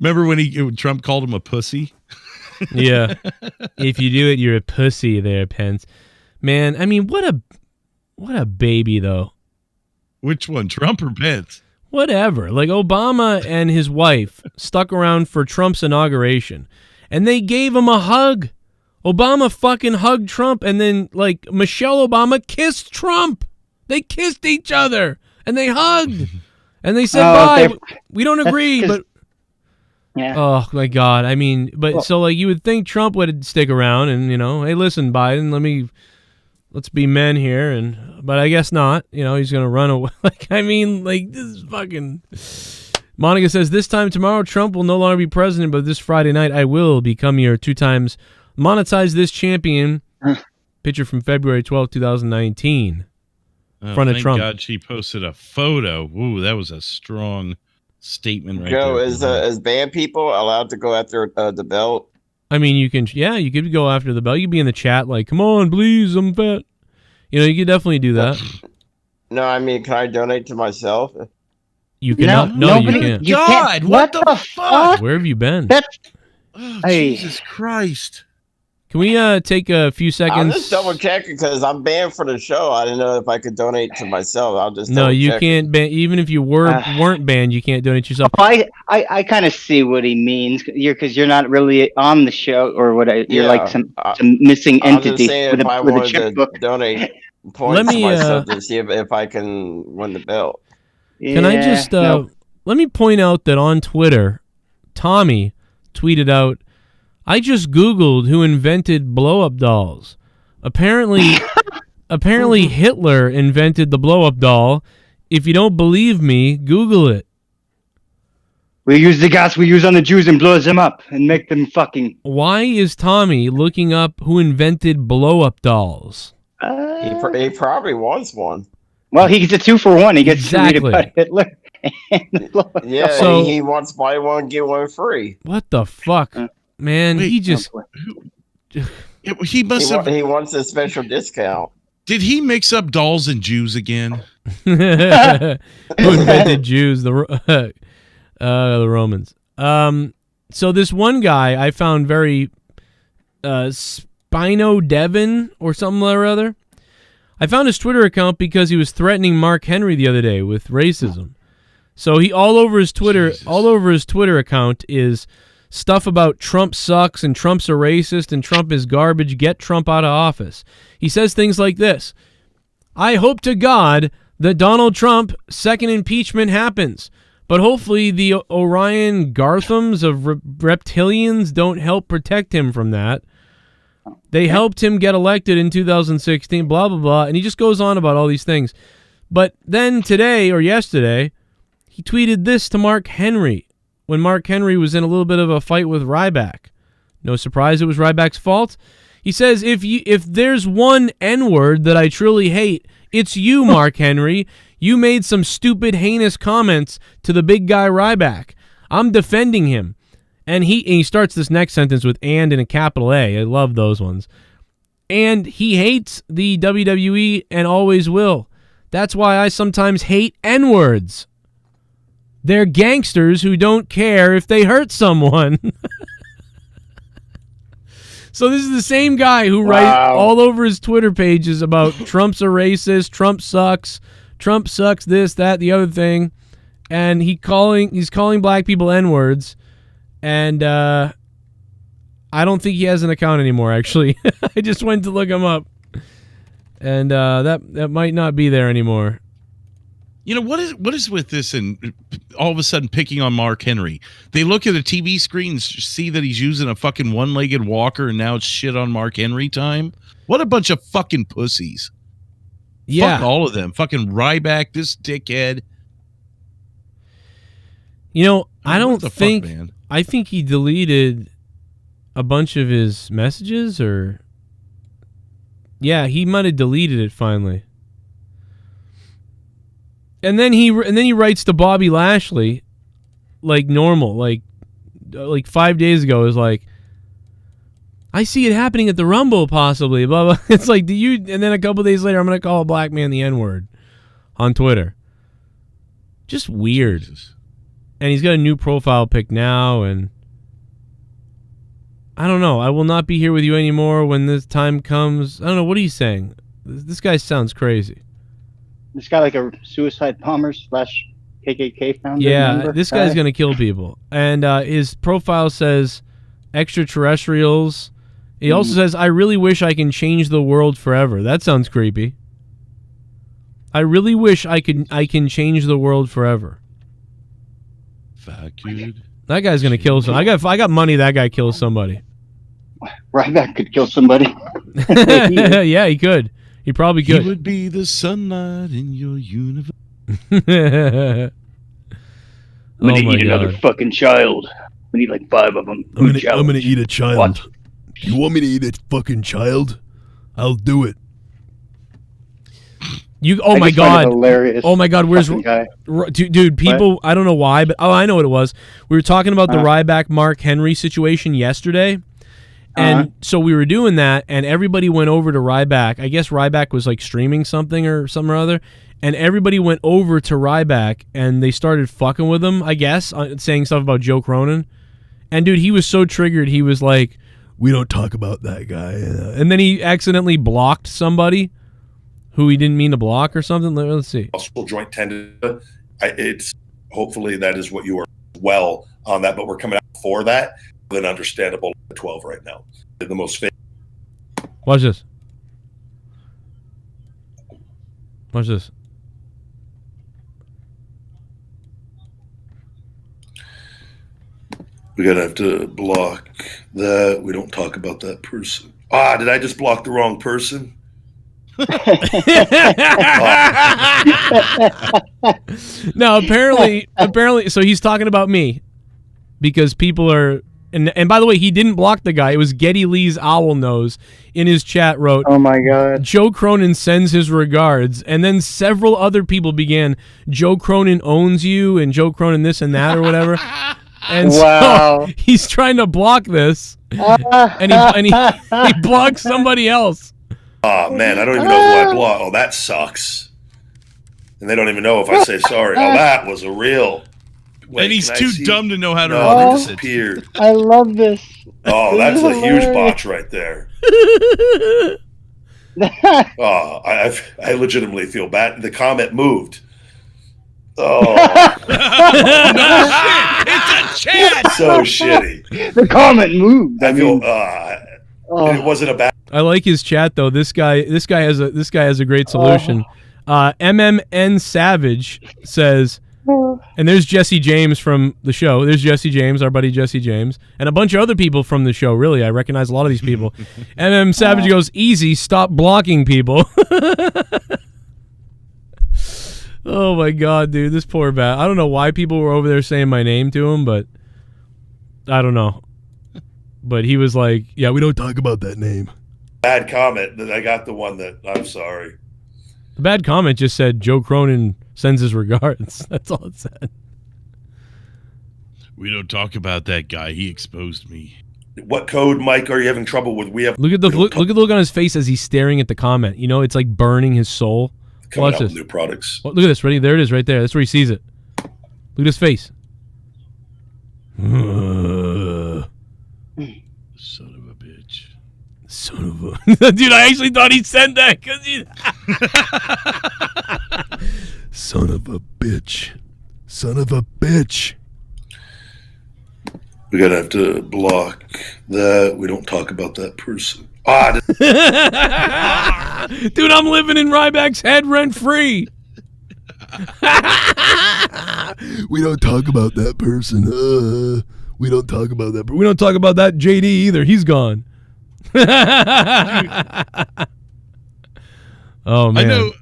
Remember when Trump called him a pussy? Yeah. If you do it, you're a pussy there, Pence. Man, I mean, what a baby, though. Which one, Trump or Pence? Whatever. Like, Obama and his wife stuck around for Trump's inauguration, and they gave him a hug. Obama fucking hugged Trump, and then, like, Michelle Obama kissed Trump. They kissed each other, and they hugged. And they said, bye. We don't agree, but... Yeah. Oh, my God. I mean, so, like, you would think Trump would stick around and, hey, listen, Biden, let's be men here, but I guess not. He's going to run away. Like, I mean, like, this is fucking... Monica says, this time tomorrow, Trump will no longer be president, but this Friday night, I will become your 2 times monetize this champion. Picture from February 12th, 2019. Front of Trump. God, she posted a photo. Ooh, that was a strong statement right Joe, there. is band people allowed to go after the belt? I mean, you could go after the belt. You could be in the chat like, come on, please, I'm fat. You could definitely do that. No, I mean, can I donate to myself? You cannot. No, you can't. God, what the fuck? Where have you been? Jesus Christ. Can we take a few seconds? I'm just double checking because I'm banned for the show. I didn't know if I could donate to myself. I'll just no. You can't ban. Even if you weren't banned, you can't donate yourself. I kind of see what he means. Because you're not really on the show or what. You're like some missing entity. I'm just saying if I wanted to donate points to myself to see if I can win the belt. Can I just let me point out that on Twitter, Tommy tweeted out, I just Googled who invented blow-up dolls. Apparently Hitler invented the blow-up doll. If you don't believe me, Google it. We use the gas we use on the Jews and blows them up and make them fucking... Why is Tommy looking up who invented blow-up dolls? He probably wants one. Well, he gets a 2-for-1. He gets to read about Hitler Yeah, So- he wants buy one get one free. What the fuck, man? Wait, He just He must have. He wants a special discount. Did he mix up dolls and Jews again? who invented Jews? The Romans. So this one guy I found very Spino Devon or something or other. I found his Twitter account because he was threatening Mark Henry the other day with racism. So he all over his Twitter account is stuff about Trump sucks and Trump's a racist and Trump is garbage. Get Trump out of office. He says things like this: I hope to God that Donald Trump second impeachment happens, but hopefully the Orion Garthams of reptilians don't help protect him from that. They helped him get elected in 2016, blah, blah, blah. And he just goes on about all these things. But then today or yesterday, he tweeted this to Mark Henry when Mark Henry was in a little bit of a fight with Ryback. No surprise it was Ryback's fault. He says, if there's one N-word that I truly hate, it's you, Mark Henry. You made some stupid, heinous comments to the big guy Ryback. I'm defending him. And he starts this next sentence with "and" in a capital A. I love those ones. And he hates the WWE and always will. That's why I sometimes hate N-words. They're gangsters who don't care if they hurt someone. So this is the same guy who writes all over his Twitter pages about Trump's a racist, Trump sucks, this, that, the other thing. And he's calling black people N-words. And I don't think he has an account anymore, actually. I just went to look him up. And that might not be there anymore. You know, what is with this and all of a sudden picking on Mark Henry? They look at a TV screen, see that he's using a fucking one-legged walker, and now it's shit on Mark Henry time? What a bunch of fucking pussies. Yeah. Fuck all of them. Fucking Ryback, this dickhead. You know, I don't think... man? I think he deleted a bunch of his messages, or... Yeah, he might have deleted it finally. And then he writes to Bobby Lashley, like normal, like 5 days ago, is like, I see it happening at the Rumble, possibly, blah, blah. It's like, and then a couple days later, I'm going to call a black man the N-word on Twitter. Just weird. Jesus. And he's got a new profile pic now, and I don't know. I will not be here with you anymore when this time comes. I don't know. What are you saying? This guy sounds crazy. This guy like a suicide bomber / KKK founder. Yeah, this guy's going to kill people. And his profile says extraterrestrials. He also says, I really wish I can change the world forever. That sounds creepy. I really wish I can change the world forever. Fuck, dude. That guy's going to kill someone. I got money that guy kills somebody. Ryback could kill somebody. Yeah, he could. He probably could. He would be the sunlight in your universe. I'm gonna eat another fucking child. We need like 5 of them. I'm gonna eat a child. What? You want me to eat a fucking child? I'll do it. Oh my god! Hilarious. Oh my god! Where's dude? People, I don't know why, but I know what it was. We were talking about the Ryback Mark Henry situation yesterday, and so we were doing that, and everybody went over to Ryback. I guess Ryback was like streaming something or other, and everybody went over to Ryback, and they started fucking with him. I guess saying stuff about Joe Cronin, and dude, he was so triggered. He was like, "We don't talk about that guy," and then he accidentally blocked somebody who he didn't mean to block or something. Let's see. Muscle joint tendon. It's hopefully that is what you are well on that, but we're coming out for that. Then understandable 12 right now. The most famous. Watch this. Watch this. We're gonna have to block that. We don't talk about that person. Did I just block the wrong person? No, apparently, so he's talking about me because people are And by the way, he didn't block the guy. It was Geddy Lee's Owl Nose in his chat wrote, Oh my God. Joe Cronin sends his regards. And then several other people began, Joe Cronin owns you and Joe Cronin this and that or whatever. And Wow. so he's trying to block this. and he blocked somebody else. Oh, man, I don't even know who I blocked. Oh, that sucks. And they don't even know if I say sorry. Oh, that was a real... Wait, and he's can I too see? dumb to know how to No, it release it. disappeared. I love this. Oh, that's This a is huge hilarious. botch right there. Oh, I legitimately feel bad. The comment moved. Oh, It's a chat. so shitty. The comment moved. I feel. Oh. It wasn't a bad. I like his chat though. This guy has a great solution. MMN Savage says, and there's Jesse James from the show. There's Jesse James, our buddy Jesse James, and a bunch of other people from the show. Really, I recognize a lot of these people. MM Savage goes, easy, stop blocking people. Oh my God, dude, this poor bat. I don't know why people were over there saying my name to him, but I don't know. But he was like, yeah, we don't talk about that name. Bad comment. That I got the one that I'm sorry. The bad comment just said Joe Cronin sends his regards. That's all it said. We don't talk about that guy. He exposed me. What code, Mike, are you having trouble with? We have Look at the look at the look on his face as he's staring at the comment. You know, it's like burning his soul. coming Watch out this. with new products. Look at this. Ready? There it is right there. That's where he sees it. Look at his face. Son of a bitch. Son of a... Dude, I actually thought he said that because he... Son of a bitch. Son of a bitch. We're going to have to block that. We don't talk about that person. Dude, I'm living in Ryback's head rent-free. We don't talk about that person. We don't talk about that. We don't talk about that JD either. He's gone. Oh, man. I know.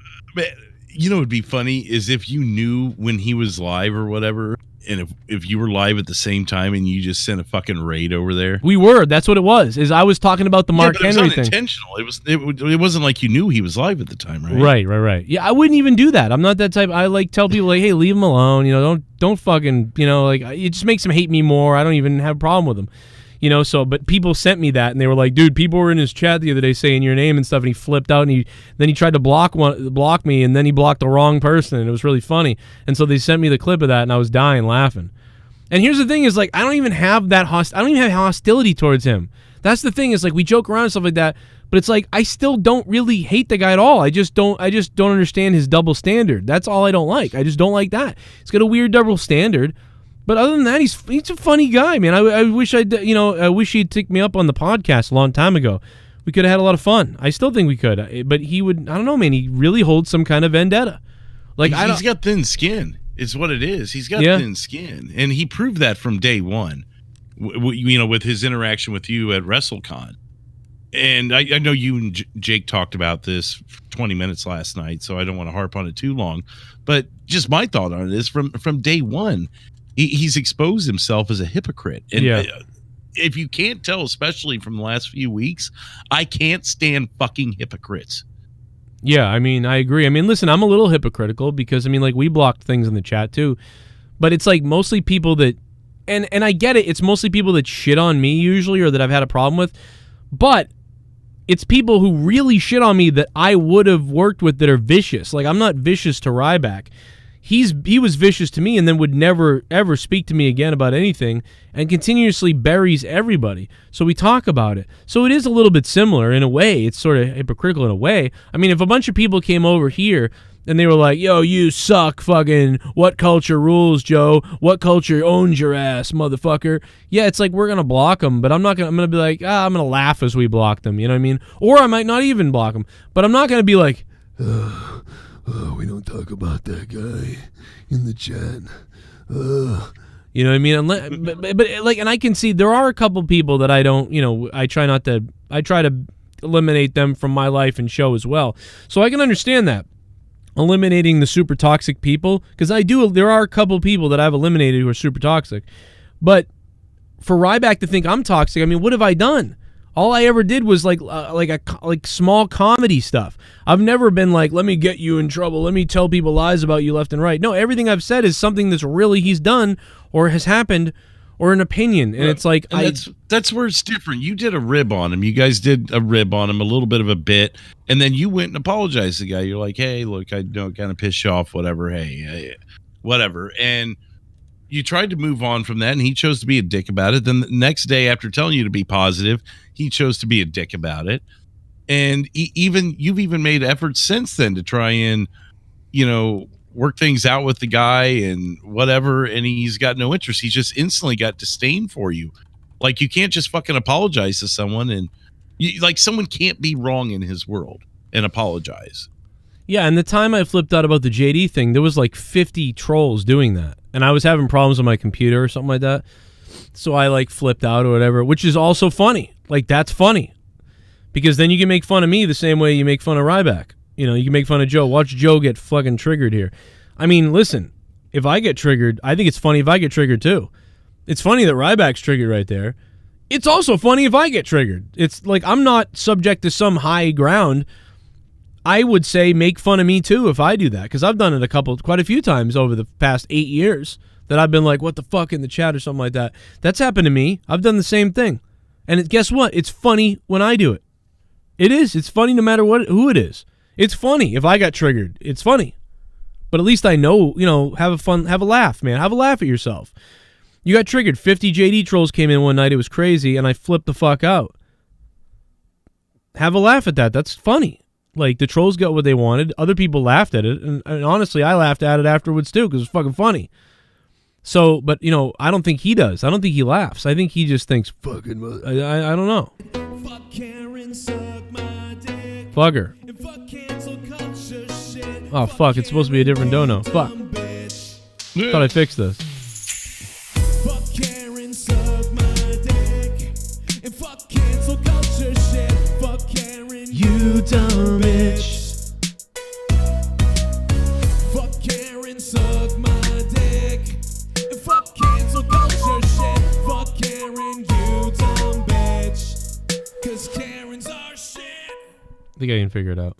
You know what would be funny is if you knew when he was live or whatever, and if you were live at the same time and you just sent a fucking raid over there. We were. That's what it was. Is I was talking about the Mark Henry thing. It was unintentional. It wasn't like you knew he was live at the time, right? Right. Yeah, I wouldn't even do that. I'm not that type. I like tell people like, hey, leave him alone. You know, don't fucking, you know, like it just makes him hate me more. I don't even have a problem with him. You know, so, but people sent me that, and they were like, dude, people were in his chat the other day saying your name and stuff, and he flipped out, and then he tried to block me, and then he blocked the wrong person, and it was really funny. And so they sent me the clip of that, and I was dying laughing. And here's the thing is, like, I don't even have that I don't even have hostility towards him. That's the thing is, like, we joke around and stuff like that, but it's like, I still don't really hate the guy at all. I just don't understand his double standard. That's all I don't like. I just don't like that. He's got a weird double standard. But other than that, he's a funny guy, man. I wish I wish he'd take me up on the podcast a long time ago. We could have had a lot of fun. I still think we could, but he would. I don't know, man. He really holds some kind of vendetta. Like he's got thin skin. It's what it is. He's got thin skin, and he proved that from day one. You know, with his interaction with you at WrestleCon. And I know you and Jake talked about this for 20 minutes last night, so I don't want to harp on it too long. But just my thought on it is from day one. He's exposed himself as a hypocrite. And if you can't tell, especially from the last few weeks, I can't stand fucking hypocrites. Yeah, I mean, I agree. I mean, listen, I'm a little hypocritical because, I mean, like, we blocked things in the chat, too. But it's, like, mostly people that... And I get it. It's mostly people that shit on me, usually, or that I've had a problem with. But it's people who really shit on me that I would have worked with that are vicious. Like, I'm not vicious to Ryback. He was vicious to me and then would never, ever speak to me again about anything and continuously buries everybody. So we talk about it. So it is a little bit similar in a way. It's sort of hypocritical in a way. I mean, if a bunch of people came over here and they were like, yo, you suck, fucking, what culture rules, Joe? What culture owns your ass, motherfucker? Yeah, it's like we're going to block them, but I'm going to be like, I'm going to laugh as we block them, you know what I mean? Or I might not even block them, but I'm not going to be like, we don't talk about that guy in the chat. You know what I mean? But like, and I can see there are a couple people that I don't, you know, I try to eliminate them from my life and show as well. So I can understand that. Eliminating the super toxic people, because there are a couple people that I've eliminated who are super toxic. But for Ryback to think I'm toxic, I mean, what have I done? All I ever did was like small comedy stuff. I've never been like, let me get you in trouble. Let me tell people lies about you left and right. No, everything I've said is something that's really he's done or has happened or an opinion. And it's like, that's where it's different. You did a rib on him. You guys did a rib on him, a little bit of a bit. And then you went and apologized to the guy. You're like, hey, look, I know it kind of pissed you off, whatever. Hey, whatever. And you tried to move on from that, and he chose to be a dick about it. Then the next day, after telling you to be positive, he chose to be a dick about it. And you've even made efforts since then to try and, work things out with the guy and whatever. And he's got no interest. He's just instantly got disdain for you. Like, you can't just fucking apologize to someone, and someone can't be wrong in his world and apologize. Yeah, and the time I flipped out about the JD thing, there was like 50 trolls doing that. And I was having problems with my computer or something like that. So I like flipped out or whatever, which is also funny. Like, that's funny. Because then you can make fun of me the same way you make fun of Ryback. You can make fun of Joe. Watch Joe get fucking triggered here. I mean, listen, if I get triggered, I think it's funny if I get triggered too. It's funny that Ryback's triggered right there. It's also funny if I get triggered. It's like I'm not subject to some high ground. I would say make fun of me too if I do that, because I've done it quite a few times over the past 8 years that I've been like, what the fuck in the chat or something like that. That's happened to me. I've done the same thing. And guess what? It's funny when I do it. It is. It's funny no matter who it is. It's funny if I got triggered. It's funny. But at least I know, have a laugh, man. Have a laugh at yourself. You got triggered. 50 JD trolls came in one night. It was crazy, and I flipped the fuck out. Have a laugh at that. That's funny. Like, the trolls got what they wanted. Other people laughed at it. And honestly, I laughed at it afterwards, too, because it's fucking funny. So, but, I don't think he does. I don't think he laughs. I think he just thinks, fucking, I don't know. Fuck Karen, suck my dick. Fuck her. Oh, fuck. It's supposed to be a different dono. Fuck. Thought I fixed this. Fuck Karen, suck my dick. And fuck cancel culture shit. Fuck Karen, you dumb bitch. Fuck Karen, suck my dick. And fuck cancel culture shit. Fuck Karen, you dumb bitch. 'Cause Karens are shit. I think I can figure it out.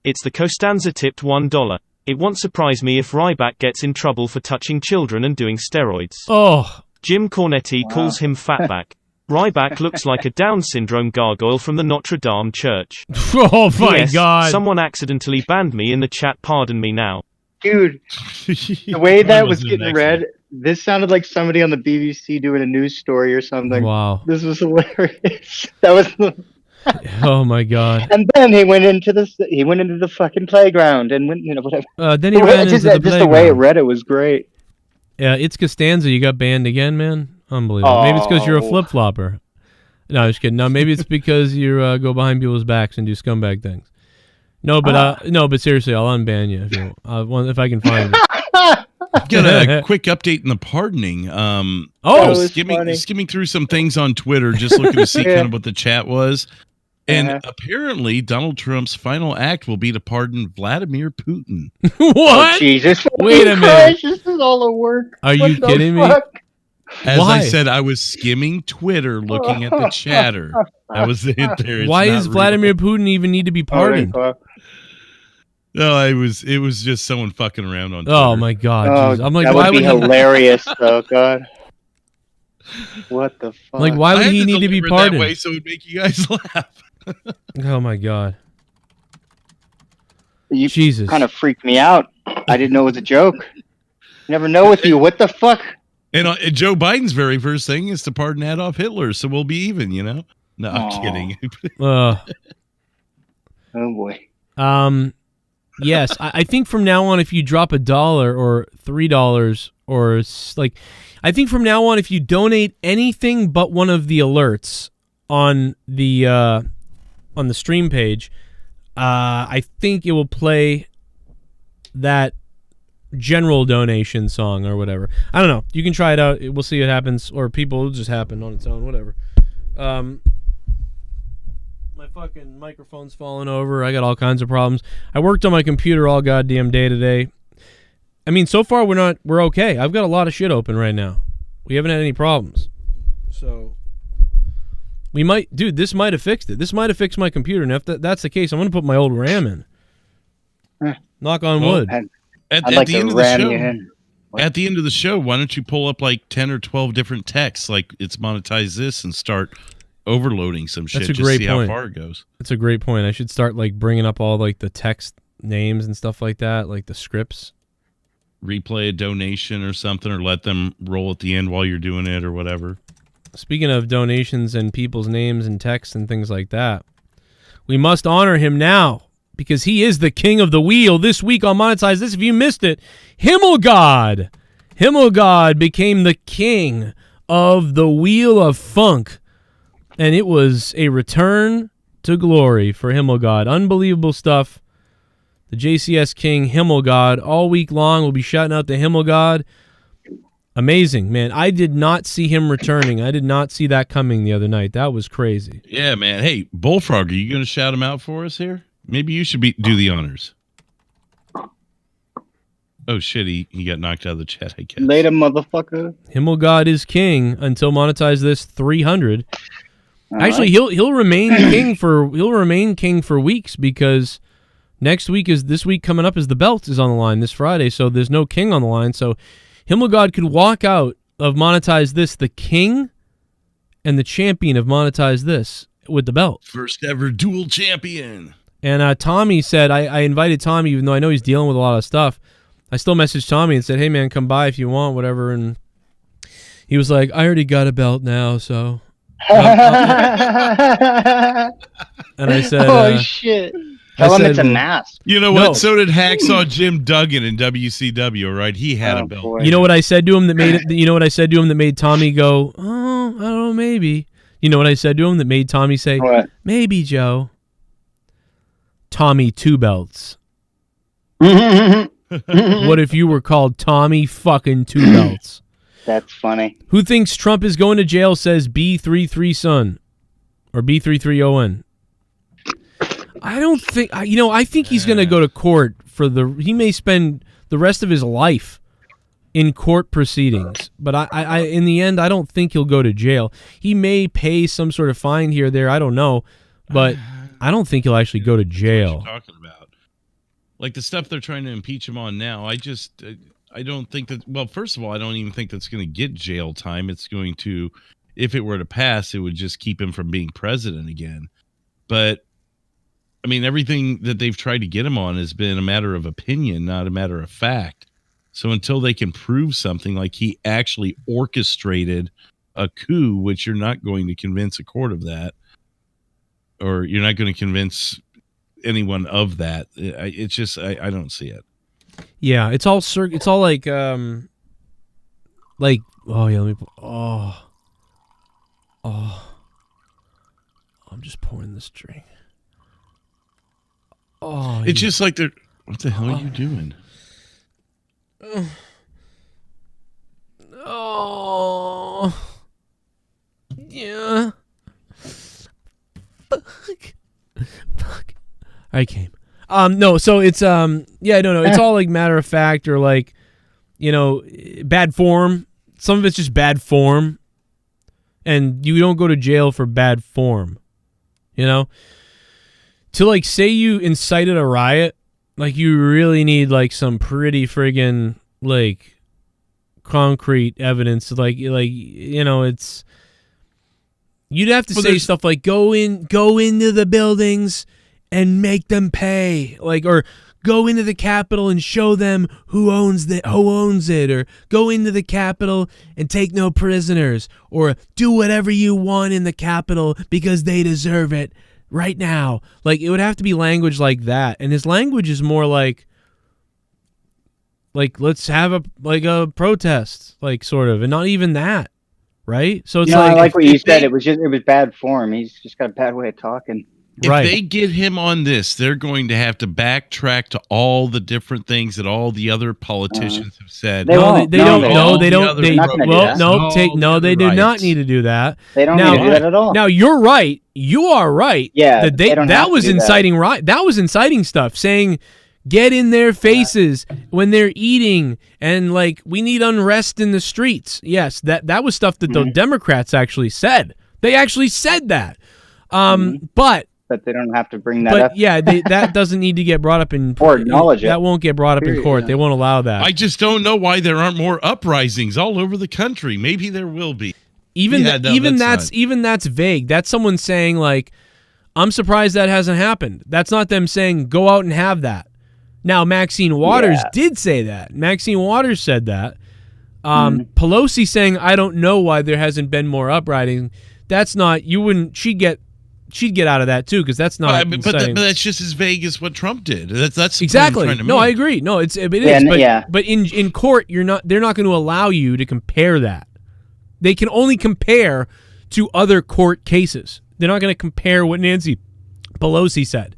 It's the Costanza tipped $1. It won't surprise me if Ryback gets in trouble for touching children and doing steroids. Oh. Jim Cornetti calls him fatback. Ryback looks like a Down syndrome gargoyle from the Notre Dame church. Oh my God. Someone accidentally banned me in the chat. Pardon me now. Dude, the way that was getting read, this sounded like somebody on the BBC doing a news story or something. Wow. This was hilarious. That was oh my God. And then he went into the fucking playground and went, whatever. Then he ran into the playground. Just the way it read it was great. Yeah, it's Costanza. You got banned again, man? Unbelievable. Maybe it's because you're a flip-flopper. No, just kidding. No, maybe it's because you go behind people's backs and do scumbag things. No, but seriously, I'll unban you if I can find it. Got a quick update in the pardoning. I was skimming through some things on Twitter, just looking to see kind of what the chat was. And apparently, Donald Trump's final act will be to pardon Vladimir Putin. What? Oh, Jesus. Wait a minute. This is all a work. Are you kidding me? As I said, I was skimming Twitter, looking at the chatter. That was the hint there. Why does Vladimir Putin even need to be pardoned? No, it was just someone fucking around on Twitter. Oh my God! I'm like, that why would be hilarious, though. God, what the fuck? Like, why would he need to be pardoned? That way so it would make you guys laugh. Oh my God! You Jesus, kind of freaked me out. I didn't know it was a joke. You never know with you. What the fuck? And Joe Biden's very first thing is to pardon Adolf Hitler, so we'll be even. No, I'm kidding. Oh boy. Yes, I think from now on, if you drop $1 or $3 or I think from now on, if you donate anything but one of the alerts on the stream page, I think it will play that general donation song or whatever. I don't know. You can try it out. We'll see what happens, or people will just happen on its own. Whatever. My fucking microphone's falling over. I got all kinds of problems. I worked on my computer all goddamn day today. I mean, so far we're okay. I've got a lot of shit open right now. We haven't had any problems. So we might, dude. This might have fixed it. This might have fixed my computer. And if that's the case, I'm gonna put my old RAM in. Knock on wood. At the end of the show. At the end of the show, why don't you pull up like 10 or 12 different texts, like it's monetize this, and start overloading some shit. That's a great see point. How far it goes. That's a great point. I should start like bringing up all like the text names and stuff like that, like the scripts. Replay a donation or something, or let them roll at the end while you're doing it or whatever. Speaking of donations and people's names and texts and things like that, we must honor him now because he is the king of the wheel. This week on Monetize This, if you missed it, Himmelgod became the king of the Wheel of Funk, and it was a return to glory for Himmelgod. Unbelievable stuff. The JCS King, Himmelgod, all week long. We'll be shouting out to Himmelgod. Amazing, man. I did not see him returning. I did not see that coming the other night. That was crazy. Yeah, man. Hey, Bullfrog, are you going to shout him out for us here? Maybe you should do the honors. Oh, shit. He got knocked out of the chat, I guess. Later, motherfucker. Himmelgod is king until Monetize This 300. Actually, he'll remain king for weeks because this week coming up is the belt is on the line this Friday, so there's no king on the line. So Himmelgod could walk out of Monetize This, the king and the champion of Monetize This with the belt. First ever dual champion. And Tommy said, I invited Tommy, even though I know he's dealing with a lot of stuff. I still messaged Tommy and said, hey, man, come by if you want, whatever. And he was like, I already got a belt now, so. And I said, oh, shit. Tell him it's a mask. You know what? So did Hacksaw Jim Duggan in WCW, right? He had a belt. Boy. You know what I said to him that made it? You know what I said to him that made Tommy go, oh, I don't know, maybe. You know what I said to him that made Tommy say, what? Maybe, Joe. Tommy Two Belts. What if you were called Tommy fucking Two Belts? That's funny. Who thinks Trump is going to jail says B33 son or B33ON. I don't think, I think he's going to go to court he may spend the rest of his life in court proceedings. But I in the end, I don't think he'll go to jail. He may pay some sort of fine here or there. I don't know. But I don't think he'll actually go to jail. What you're talking about. Like the stuff they're trying to impeach him on now, I don't think that, well, first of all, I don't even think that's going to get jail time. It's going to, if it were to pass, it would just keep him from being president again. But, I mean, everything that they've tried to get him on has been a matter of opinion, not a matter of fact. So until they can prove something like he actually orchestrated a coup, which you're not going to convince a court of that, or you're not going to convince anyone of that. It's just, I don't see it. Yeah, it's all like oh yeah, let me I'm just pouring this drink. Oh, it's just like they're, what the hell are you doing? Oh yeah. Fuck. I came. No, so it's no, it's all like matter of fact or like, bad form. Some of it's just bad form. And you don't go to jail for bad form. To like say you incited a riot, like you really need like some pretty friggin' like concrete evidence. It's you'd have to say stuff like go into the buildings and make them pay, or go into the Capitol and show them who owns it, or go into the Capitol and take no prisoners, or do whatever you want in the Capitol because they deserve it right now. Like, it would have to be language like that, and his language is more like let's have a protest, sort of, and not even that, right? So it's I like what you said. It was bad form. He's just got a bad way of talking. If they get him on this, they're going to have to backtrack to all the different things that all the other politicians have said. They do not need to do that. They don't need to do that at all. Now you're right. You are right. Yeah, that was inciting right. That was inciting stuff. Saying Get in their faces when they're eating, and like, we need unrest in the streets. Yes, that was stuff that the Democrats actually said. They actually said that. But they don't have to bring that up. Yeah, that doesn't need to get brought up in or acknowledge it. That won't get brought up in court. They won't allow that. I just don't know why there aren't more uprisings all over the country. Maybe there will be. Even that's vague. That's someone saying like, I'm surprised that hasn't happened. That's not them saying go out and have that. Now, Maxine Waters did say that. Maxine Waters said that. Pelosi saying, I don't know why there hasn't been more uprising. That's not, you wouldn't, she'd get out of that too, because that's not. But that's just as vague as what Trump did. That's exactly. What I'm trying to no, mean. I agree. No, it is. But in court, they're not going to allow you to compare that. They can only compare to other court cases. They're not going to compare what Nancy Pelosi said.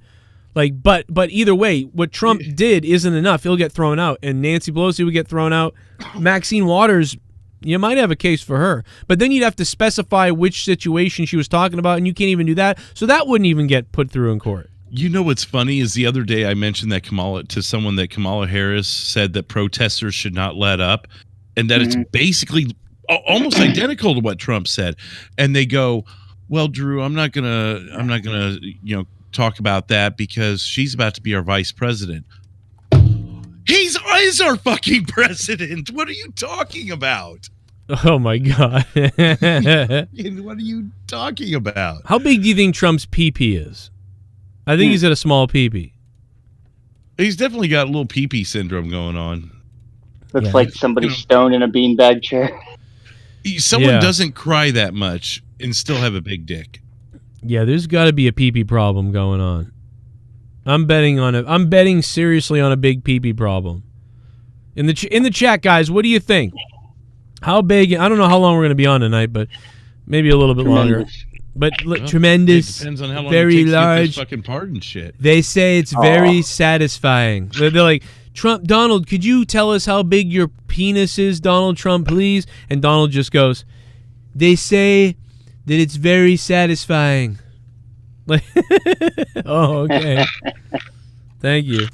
Like, but either way, what Trump did isn't enough. He'll get thrown out, and Nancy Pelosi would get thrown out. Maxine Waters, you might have a case for her, but then you'd have to specify which situation she was talking about, and you can't even do that. So that wouldn't even get put through in court. You know what's funny is the other day I mentioned that Kamala Harris said that protesters should not let up, and that it's basically almost identical to what Trump said. And they go, "Well, Drew, I'm not gonna, talk about that because she's about to be our vice president." He's our fucking president. What are you talking about? Oh my God. What are you talking about? How big do you think Trump's pee-pee is? I think he's got a small pee-pee. He's definitely got a little pee-pee syndrome going on. Looks like somebody stoned in a beanbag chair. Someone doesn't cry that much and still have a big dick. Yeah, there's got to be a pee-pee problem going on. I'm betting seriously on a big pee-pee problem. In the chat, guys, what do you think? How big? I don't know how long we're going to be on tonight, but maybe a little bit longer. But tremendous, depends on how long very it takes large. To get this fucking pardon shit. They say it's very satisfying. They're like, Donald, could you tell us how big your penis is, Donald Trump, please? And Donald just goes, they say that it's very satisfying. Like, oh, okay. Thank you.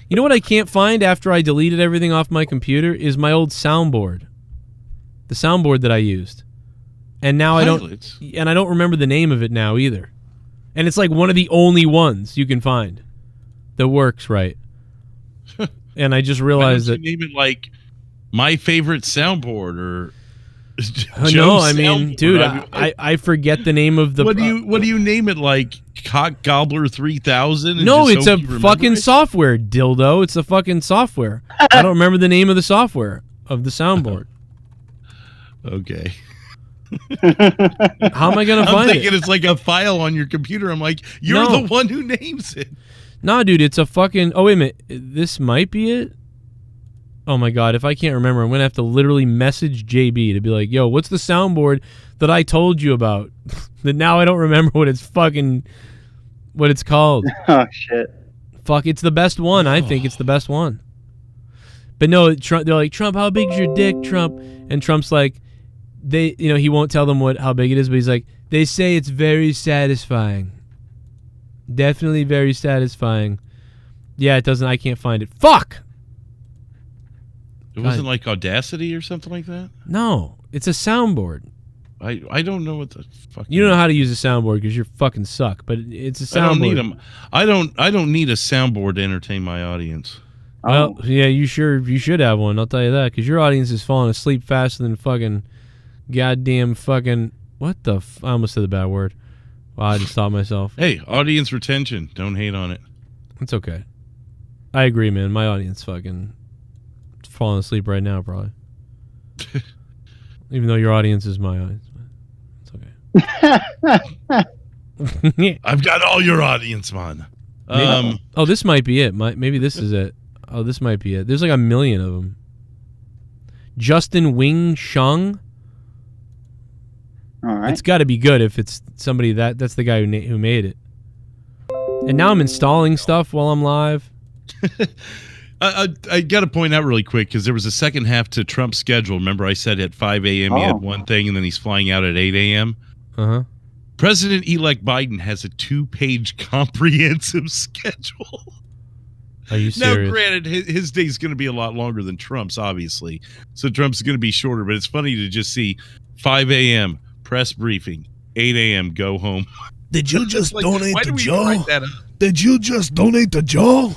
You know what I can't find after I deleted everything off my computer is my old soundboard. The soundboard that I used. And now I don't remember the name of it now either. And it's like one of the only ones you can find that works right. And I just realized that name it like my favorite soundboard or no, I mean, dude, I forget the name of the. What do you name it, like Cock Gobbler 3000? No, it's a fucking software, dildo. It's a fucking software. I don't remember the name of the software of the soundboard. Okay. How am I gonna find it? I'm thinking it's like a file on your computer. I'm like, you're the one who names it. Nah, dude, it's a fucking. Oh wait a minute, this might be it. Oh my God, if I can't remember, I'm going to have to literally message JB to be like, yo, what's the soundboard that I told you about? That now I don't remember what it's called. Oh, shit. Fuck, it's the best one. I think it's the best one. But no, Trump, they're like, Trump, how big's your dick, Trump? And Trump's like, he won't tell them how big it is, but he's like, they say it's very satisfying. Definitely very satisfying. Yeah, it doesn't, I can't find it. Fuck! It wasn't like Audacity or something like that? No, it's a soundboard. I don't know what the fuck. You don't know how to use a soundboard because you fucking suck, but it's a soundboard. I don't need them. I don't need a soundboard to entertain my audience. Well, yeah, you should have one. I'll tell you that, because your audience is falling asleep faster than fucking goddamn fucking what the. I almost said the bad word. Well, I just stopped myself. Hey, audience retention. Don't hate on it. It's okay. I agree, man. My audience fucking falling asleep right now, probably. Even though your audience is my audience. It's okay. I've got all your audience, man. Oh, this might be it. Maybe this is it. Oh, this might be it. There's like 1 million of them. Justin Wing Shung. All right. It's got to be good if it's somebody that's the guy who made it. And now I'm installing stuff while I'm live. I got to point out really quick, because there was a second half to Trump's schedule. Remember, I said at 5 a.m. he had one thing, and then he's flying out at 8 a.m.? Uh-huh. President-elect Biden has a 2-page comprehensive schedule. Are you Now, serious? granted, his day's going to be a lot longer than Trump's, obviously. So Trump's going to be shorter, but it's funny to just see 5 a.m. press briefing, 8 a.m. go home. Did you just donate to Joe? Write that up? Did you just donate to Joe?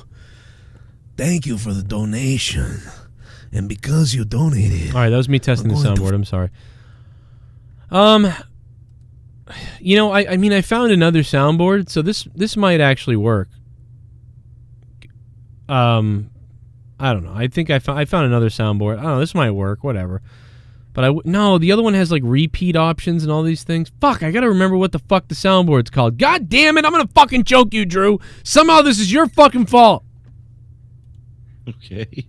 Thank you for the donation. And because you donated. All right, that was me testing the soundboard. I'm sorry. You know, I mean, I found another soundboard, so this might actually work. I don't know. I think I found another soundboard. I don't know. This might work. Whatever. But no, the other one has like repeat options and all these things. Fuck, I gotta remember what the fuck the soundboard's called. God damn it, I'm gonna fucking choke you, Drew. Somehow this is your fucking fault. Okay.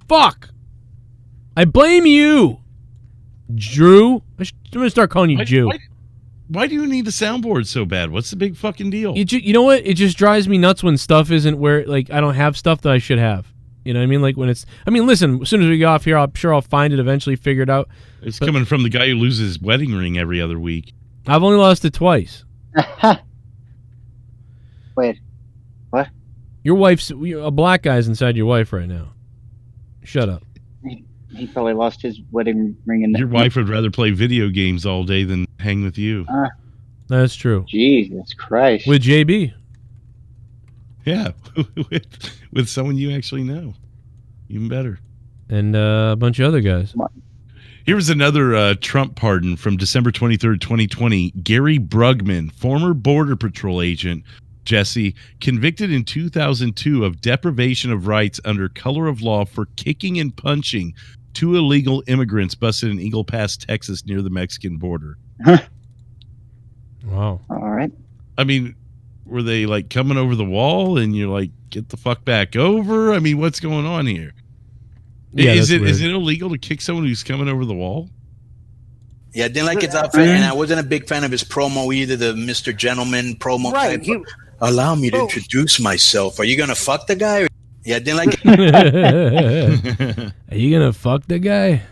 Fuck. I blame you, Drew. I'm gonna start calling you Jew. Why do you need a soundboard so bad? What's the big fucking deal? You know what? It just drives me nuts when stuff isn't where, like, I don't have stuff that I should have. You know what I mean? Like when it's, I mean, listen, as soon as we get off here, I'm sure I'll find it eventually, figure it out. It's coming from the guy who loses his wedding ring every other week. I've only lost it twice. Wait, what? Your wife's, a black guy's inside your wife right now. Shut up. He probably lost his wedding ring. In Your wife would rather play video games all day than hang with you. That's true. Jesus Christ. With JB. Yeah, with someone you actually know. Even better. And a bunch of other guys. Here was another Trump pardon from December 23rd, 2020. Gary Brugman, former Border Patrol agent, Jesse, convicted in 2002 of deprivation of rights under color of law for kicking and punching two illegal immigrants busted in Eagle Pass, Texas, near the Mexican border. Wow. All right. I mean, were they like coming over the wall and you're like, get the fuck back over? I mean, what's going on here? Yeah, is it weird. illegal to kick someone who's coming over the wall? Yeah, I didn't like his outfit, and I wasn't a big fan of his promo either, the Mr. Gentleman promo. Right. Type. Allow me to introduce myself. Are you going to fuck the guy? Yeah, I didn't like it. Are you going to fuck the guy?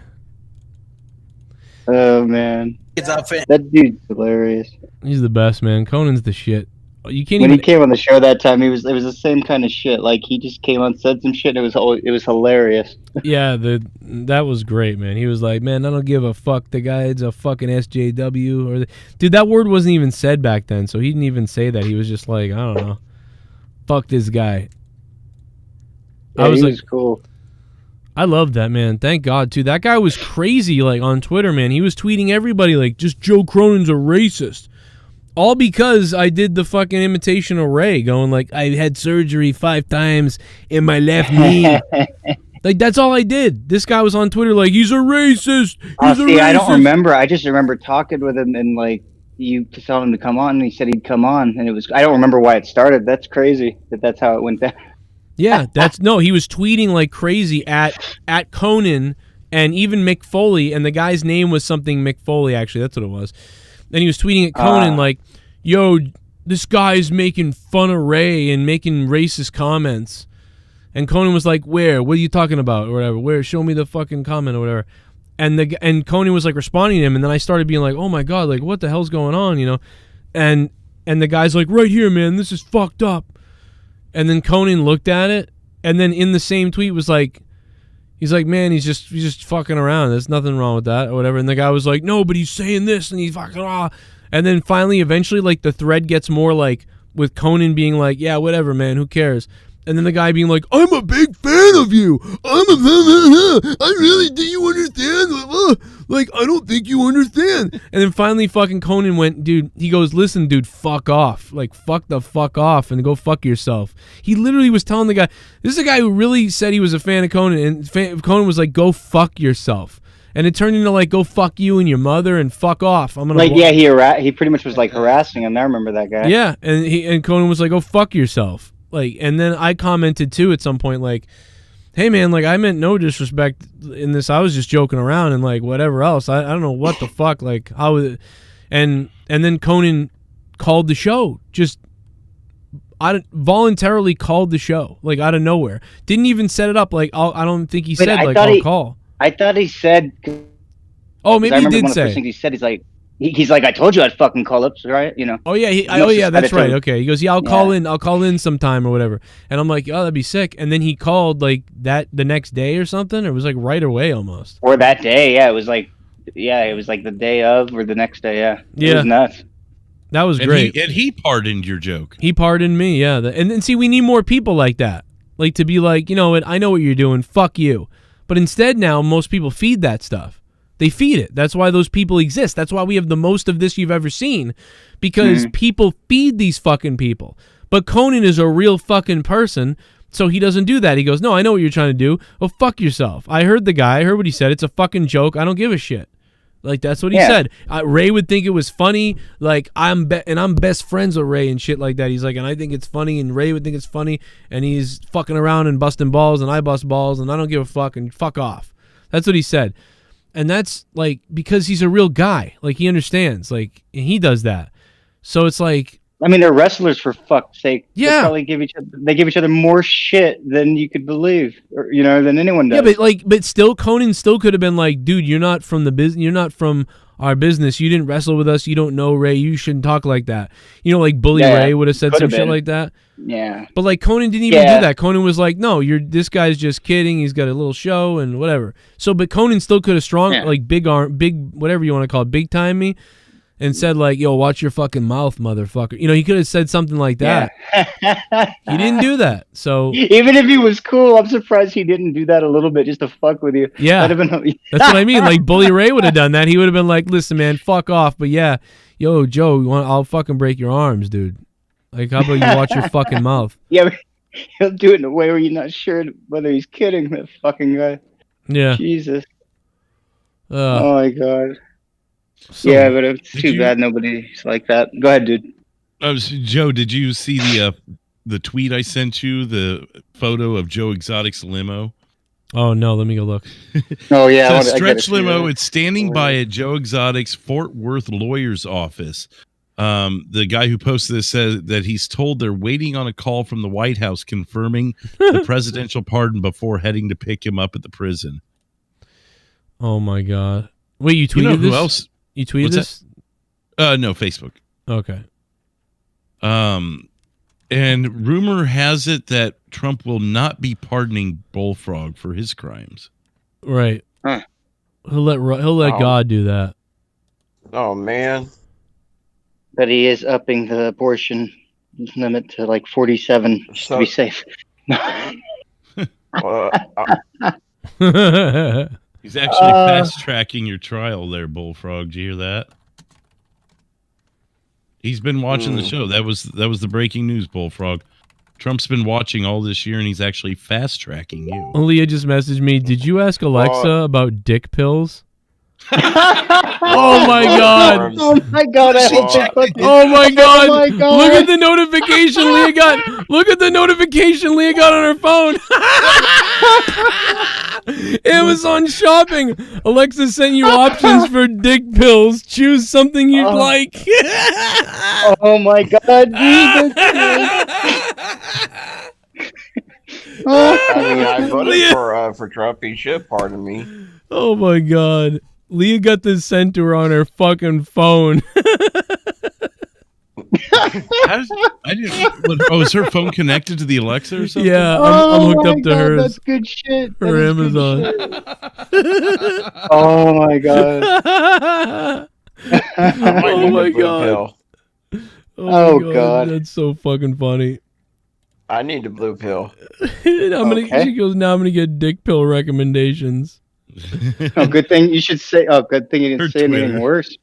Oh, man. His outfit. That dude's hilarious. He's the best, man. Conan's the shit. You can't When even... he came on the show that time, it was the same kind of shit. Like, he just came on, said some shit, and it was hilarious. Yeah, that was great, man. He was like, man, I don't give a fuck. The guy is a fucking SJW. Dude, that word wasn't even said back then, so he didn't even say that. He was just like, I don't know. Fuck this guy. Yeah, he was cool. I loved that, man. Thank God, too. That guy was crazy, like, on Twitter, man. He was tweeting everybody, like, just Joe Cronin's a racist. All because I did the fucking imitation of Ray, going like, I had surgery 5 times in my left knee. Like, that's all I did. This guy was on Twitter like, he's a racist. He's a racist. I don't remember. I just remember talking with him and, like, you told him to come on, and he said he'd come on. And I don't remember why it started. That's crazy that's how it went down. Yeah, he was tweeting like crazy at Conan and even Mick Foley, and the guy's name was something Mick Foley, actually. That's what it was. And he was tweeting at Conan like, yo, this guy's making fun of Ray and making racist comments. And Conan was like, where? What are you talking about? Or whatever. Where? Show me the fucking comment or whatever. And Conan was like responding to him, and then I started being like, oh my God, like what the hell's going on, you know? And the guy's like, right here, man, this is fucked up. And then Conan looked at it, and then in the same tweet was like, he's like, man, he's just fucking around. There's nothing wrong with that or whatever. And the guy was like, no, but he's saying this and he's fucking And then finally, eventually, like the thread gets more like with Conan being like, yeah, whatever, man, who cares? And then the guy being like, I'm a big fan of you. I really, do you understand? Like, I don't think you understand. And then finally fucking Conan went, dude, he goes, listen, dude, fuck off. Like, fuck the fuck off and go fuck yourself. He literally was telling the guy, this is a guy who really said he was a fan of Conan. And Conan was like, go fuck yourself. And it turned into like, go fuck you and your mother and fuck off. I'm gonna like, yeah, he pretty much was like harassing him. I remember that guy. Yeah, and Conan was like, go fuck yourself. Like, and then I commented too at some point, like, hey man, like I meant no disrespect in this. I was just joking around and like whatever else. I don't know what the fuck, like how it, and then Conan called the show, just voluntarily called the show, like out of nowhere. Didn't even set it up. Like I don't think he said like I'll call. I thought he said. Oh, maybe he did say. He said he's like, he's like, I told you I'd fucking call up, right? You know. Oh yeah, that's right. Okay, he goes, yeah, I'll call in sometime or whatever. And I'm like, oh, that'd be sick. And then he called like that the next day or something. Or it was like right away almost. Or that day, yeah. It was like the day of or the next day, yeah. It was nuts. That was great. And he pardoned your joke. He pardoned me, yeah. And then see, we need more people like that. Like to be like, you know what, I know what you're doing, fuck you. But instead now, most people feed that stuff. They feed it. That's why those people exist. That's why we have the most of this you've ever seen. Because people feed these fucking people. But Cronin is a real fucking person, so he doesn't do that. He goes, no, I know what you're trying to do. Well, fuck yourself. I heard the guy. I heard what he said. It's a fucking joke. I don't give a shit. Like, that's what he said. Ray would think it was funny. Like, I'm best friends with Ray and shit like that. He's like, and I think it's funny, and Ray would think it's funny, and he's fucking around and busting balls, and I bust balls, and I don't give a fuck, and fuck off. That's what he said. And that's, like, because he's a real guy. Like, he understands. Like, and he does that. So it's like... I mean, they're wrestlers, for fuck's sake. Yeah. They probably give each other more shit than you could believe, or, you know, than anyone does. Yeah, but still, Cronin still could have been like, dude, you're not from the business. You're not from our business. You didn't wrestle with us. You don't know Ray. You shouldn't talk like that. You know, like Bully Ray would have said some shit like that. Yeah. But like Cronin didn't even do that. Cronin was like, no, this guy's just kidding. He's got a little show and whatever. So, but Cronin still could have like big whatever you want to call it, big time me. And said like, yo, watch your fucking mouth, motherfucker. You know, he could have said something like that. He didn't do that. So even if he was cool, I'm surprised he didn't do that a little bit just to fuck with you. Yeah. That's what I mean. Like Bully Ray would have done that. He would have been like, listen, man, fuck off. But yeah, yo, Joe, I'll fucking break your arms, dude. Like, how about you watch your fucking mouth? Yeah, but he'll do it in a way where you're not sure whether he's kidding, that fucking guy. Yeah. Jesus. Oh my God. So, yeah, but it's too bad nobody's like that. Go ahead, dude. Joe, did you see the tweet I sent you? The photo of Joe Exotic's limo? Oh, no. Let me go look. Oh, yeah. It's a stretch limo. It's standing by at Joe Exotic's Fort Worth lawyer's office. The guy who posted this says that he's told they're waiting on a call from the White House confirming the presidential pardon before heading to pick him up at the prison. Oh, my God. Wait, you tweeted this? Who else? You tweeted this? No, Facebook. Okay. And rumor has it that Trump will not be pardoning Bullfrog for his crimes. Right. He'll let God do that. Oh man. But he is upping the abortion limit to like 47 to be safe. He's actually fast-tracking your trial there, Bullfrog. Did you hear that? He's been watching the show. That was the breaking news, Bullfrog. Trump's been watching all this year, and he's actually fast-tracking you. Leah just messaged me, did you ask Alexa about dick pills? Oh my God! Oh my God! Oh my God! Oh my God! Look at the notification Leah got. Look at the notification Leah got on her phone. Amazon shopping. Alexa sent you options for dick pills. Choose something you'd like. Oh my God! Jesus. I voted for Trump. He should pardon me. Oh my God. Leah got this sent to her on her fucking phone. Is her phone connected to the Alexa or something? Yeah, I'm hooked up to hers. That's good shit. Her Amazon. Oh my God. Oh my God. Oh God. That's so fucking funny. I need the blue pill. She goes, now I'm going to get dick pill recommendations. Oh, good thing you should say. Oh, good thing you didn't say anything worse.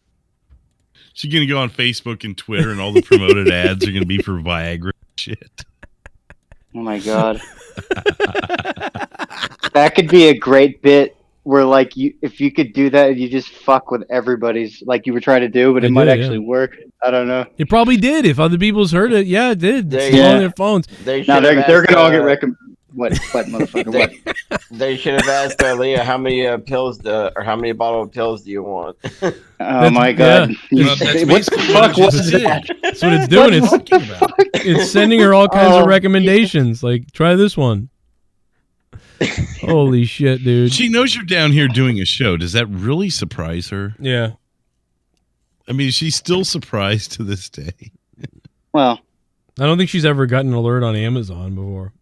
She's gonna go on Facebook and Twitter, and all the promoted ads are gonna be for Viagra shit. Oh my God, that could be a great bit where, like, if you could do that, you just fuck with everybody's, like you were trying to do, but it might actually work. I don't know. It probably did. If other people's heard it, yeah, it did. It's on their phones. They're gonna all get recommended. What motherfucker? What? They should have asked Leah how many pills or how many bottle of pills do you want? Oh my God! Yeah. What the fuck was that? That's what it's doing. It's sending her all kinds of recommendations. Like, try this one. Holy shit, dude! She knows you're down here doing a show. Does that really surprise her? Yeah. I mean, she's still surprised to this day. Well, I don't think she's ever gotten an alert on Amazon before.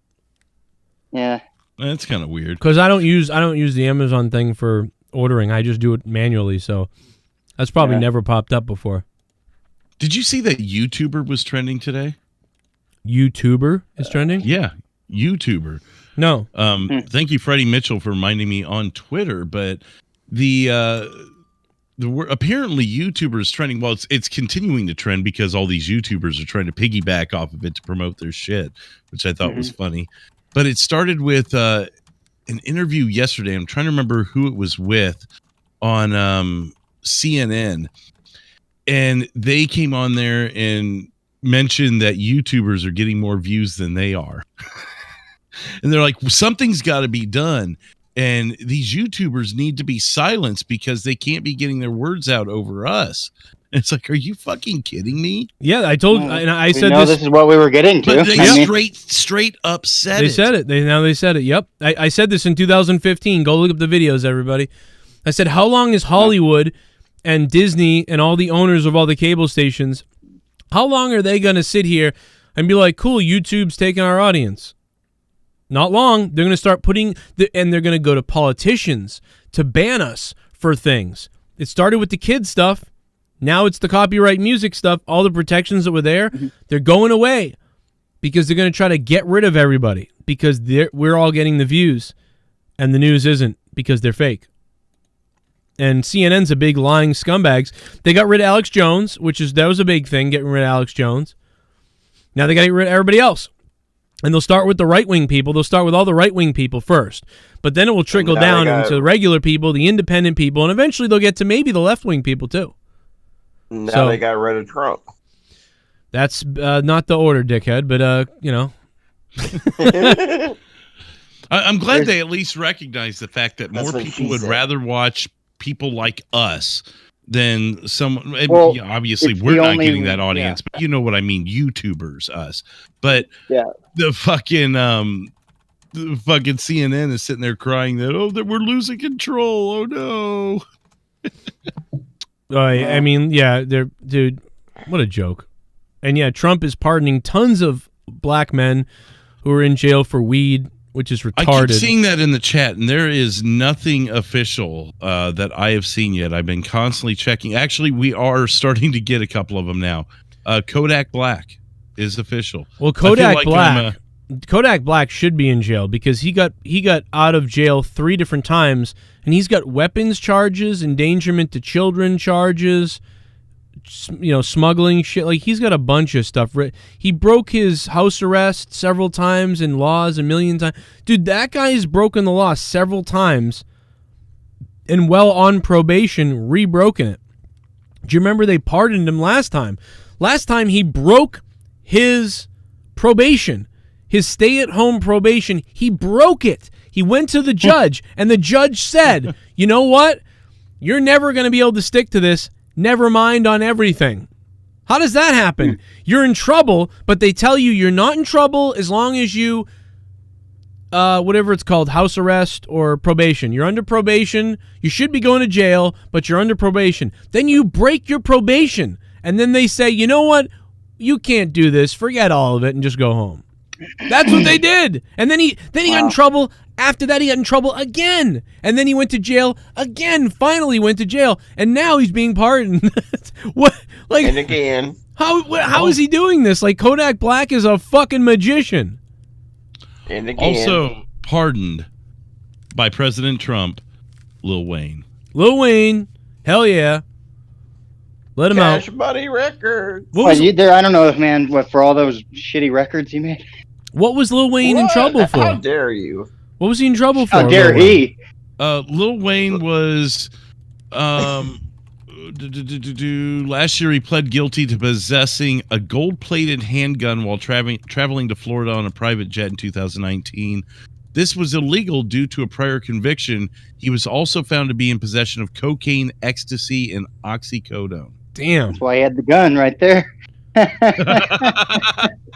yeah. That's kind of weird. Because I don't use the Amazon thing for ordering. I just do it manually. So that's probably never popped up before. Did you see that YouTuber was trending today? YouTuber is trending? Yeah, YouTuber. No. Thank you, Freddie Mitchell, for reminding me on Twitter. But apparently YouTuber is trending. Well, it's continuing to trend because all these YouTubers are trying to piggyback off of it to promote their shit, which I thought was funny. But it started with an interview yesterday. I'm trying to remember who it was with on CNN. And they came on there and mentioned that YouTubers are getting more views than they are. And they're like, something's got to be done. And these YouTubers need to be silenced because they can't be getting their words out over us. And it's like, are you fucking kidding me? Yeah, I told, and I said this is what we were getting to. But they straight up said they it. said it. They said it. Yep. I said this in 2015. Go look up the videos, everybody. I said, how long is Hollywood and Disney and all the owners of all the cable stations, how long are they going to sit here and be like, cool, YouTube's taking our audience? Not long. They're going to start and they're going to go to politicians to ban us for things. It started with the kids stuff. Now it's the copyright music stuff. All the protections that were there, they're going away because they're going to try to get rid of everybody because we're all getting the views and the news isn't because they're fake. And CNN's a big lying scumbags. They got rid of Alex Jones, that was a big thing, getting rid of Alex Jones. Now they got to get rid of everybody else. And they'll start with the right-wing people. They'll start with all the right-wing people first. But then it will trickle down into the regular people, the independent people, and eventually they'll get to maybe the left-wing people too. Now they got rid of Trump. That's not the order, dickhead, but, you know. I'm glad they at least recognize the fact that more people would rather watch people like us than someone. Well, obviously, we're not getting that audience, but you know what I mean. YouTubers, us, but the fucking CNN is sitting there crying that we're losing control. Oh no. I mean, dude, what a joke. And yeah, Trump is pardoning tons of black men who are in jail for weed, which is retarded. I keep seeing that in the chat, and there is nothing official that I have seen yet. I've been constantly checking. Actually, we are starting to get a couple of them now. Kodak Black is official. Well, Kodak Black should be in jail because he got out of jail 3 different times, and he's got weapons charges, endangerment to children charges, smuggling shit. Like, he's got a bunch of stuff. He broke his house arrest several times and laws a million times. Dude, that guy has broken the law several times and while on probation, re-broken it. Do you remember they pardoned him last time? Last time he broke his probation, his stay-at-home probation. He broke it. He went to the judge, and the judge said, you know what? You're never going to be able to stick to this. Never mind on everything. How does that happen? You're in trouble, but they tell you you're not in trouble as long as you, whatever it's called, house arrest or probation. You're under probation. You should be going to jail, but you're under probation. Then you break your probation, and then they say, you know what? You can't do this. Forget all of it and just go home. That's what they did. And then he got in trouble. After that, he got in trouble again. And then he went to jail again. Finally went to jail. And now he's being pardoned. What? Like, and again. How is he doing this? Like, Kodak Black is a fucking magician. And again. Also pardoned by President Trump, Lil Wayne. Lil Wayne. Hell yeah. Let him out. Cash Money Records. I don't know, man, for all those shitty records he made. What was Lil Wayne in trouble for? How dare you? What was he in trouble for? How dare he? Lil Wayne was last year he pled guilty to possessing a gold-plated handgun while traveling to Florida on a private jet in 2019. This was illegal due to a prior conviction. He was also found to be in possession of cocaine, ecstasy, and oxycodone. Damn. That's why he had the gun right there.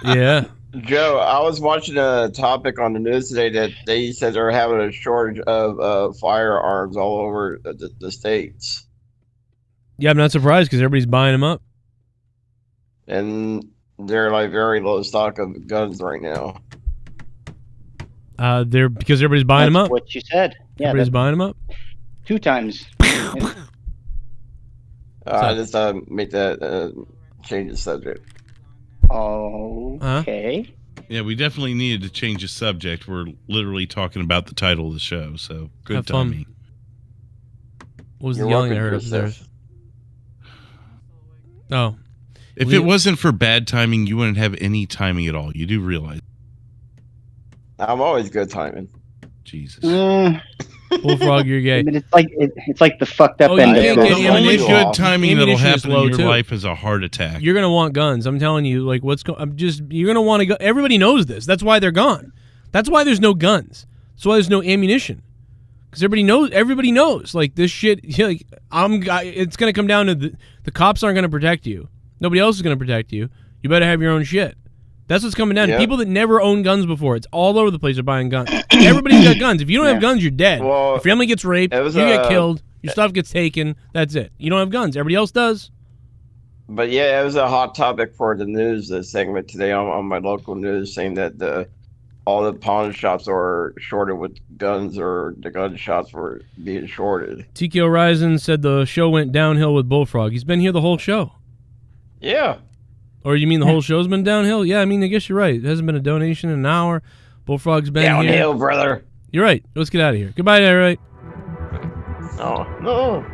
Yeah. Joe, I was watching a topic on the news today that they said they're having a shortage of firearms all over the states. Yeah, I'm not surprised because everybody's buying them up. And they're like very low stock of guns right now. They're because everybody's buying them up. What you said. Yeah, Everybody's buying them up. 2 times. I just make that change the subject. Okay. Yeah, we definitely needed to change the subject. We're literally talking about the title of the show, so good Have fun. timing. What was You're the yelling I welcome, heard upstairs? Oh. If it wasn't for bad timing, you wouldn't have any timing at all. You do realize. I'm always good timing. Jesus. Bullfrog, you're gay. I mean, it's like the fucked up Oh, end. you can't of get The only ammunition. good timing that'll Ammunition is happen in low, your too. life is a heart attack. You're gonna want guns. I'm telling you, like you're gonna want to go. Everybody knows this. That's why they're gone. That's why there's no guns. That's why there's no ammunition. Because everybody knows. Like this shit. Like it's gonna come down to the cops aren't gonna protect you. Nobody else is gonna protect you. You better have your own shit. That's what's coming down. Yep. People that never own guns before. It's all over the place are buying guns. Everybody's got guns. If you don't have guns, you're dead. Well, your family gets raped. You get killed. Your stuff gets taken. That's it. You don't have guns. Everybody else does. But yeah, it was a hot topic for the news segment today on my local news, saying that all the pawn shops are shorted with guns, or the gun shops were being shorted. TK Horizon said the show went downhill with Bullfrog. He's been here the whole show. Yeah. Or you mean the whole show's been downhill? Yeah, I mean, I guess you're right. It hasn't been a donation in an hour. Bullfrog's been here. Downhill, brother. You're right. Let's get out of here. Goodbye, everybody. No.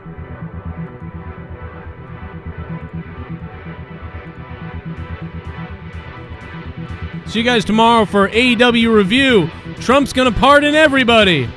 See you guys tomorrow for AEW review. Trump's gonna pardon everybody.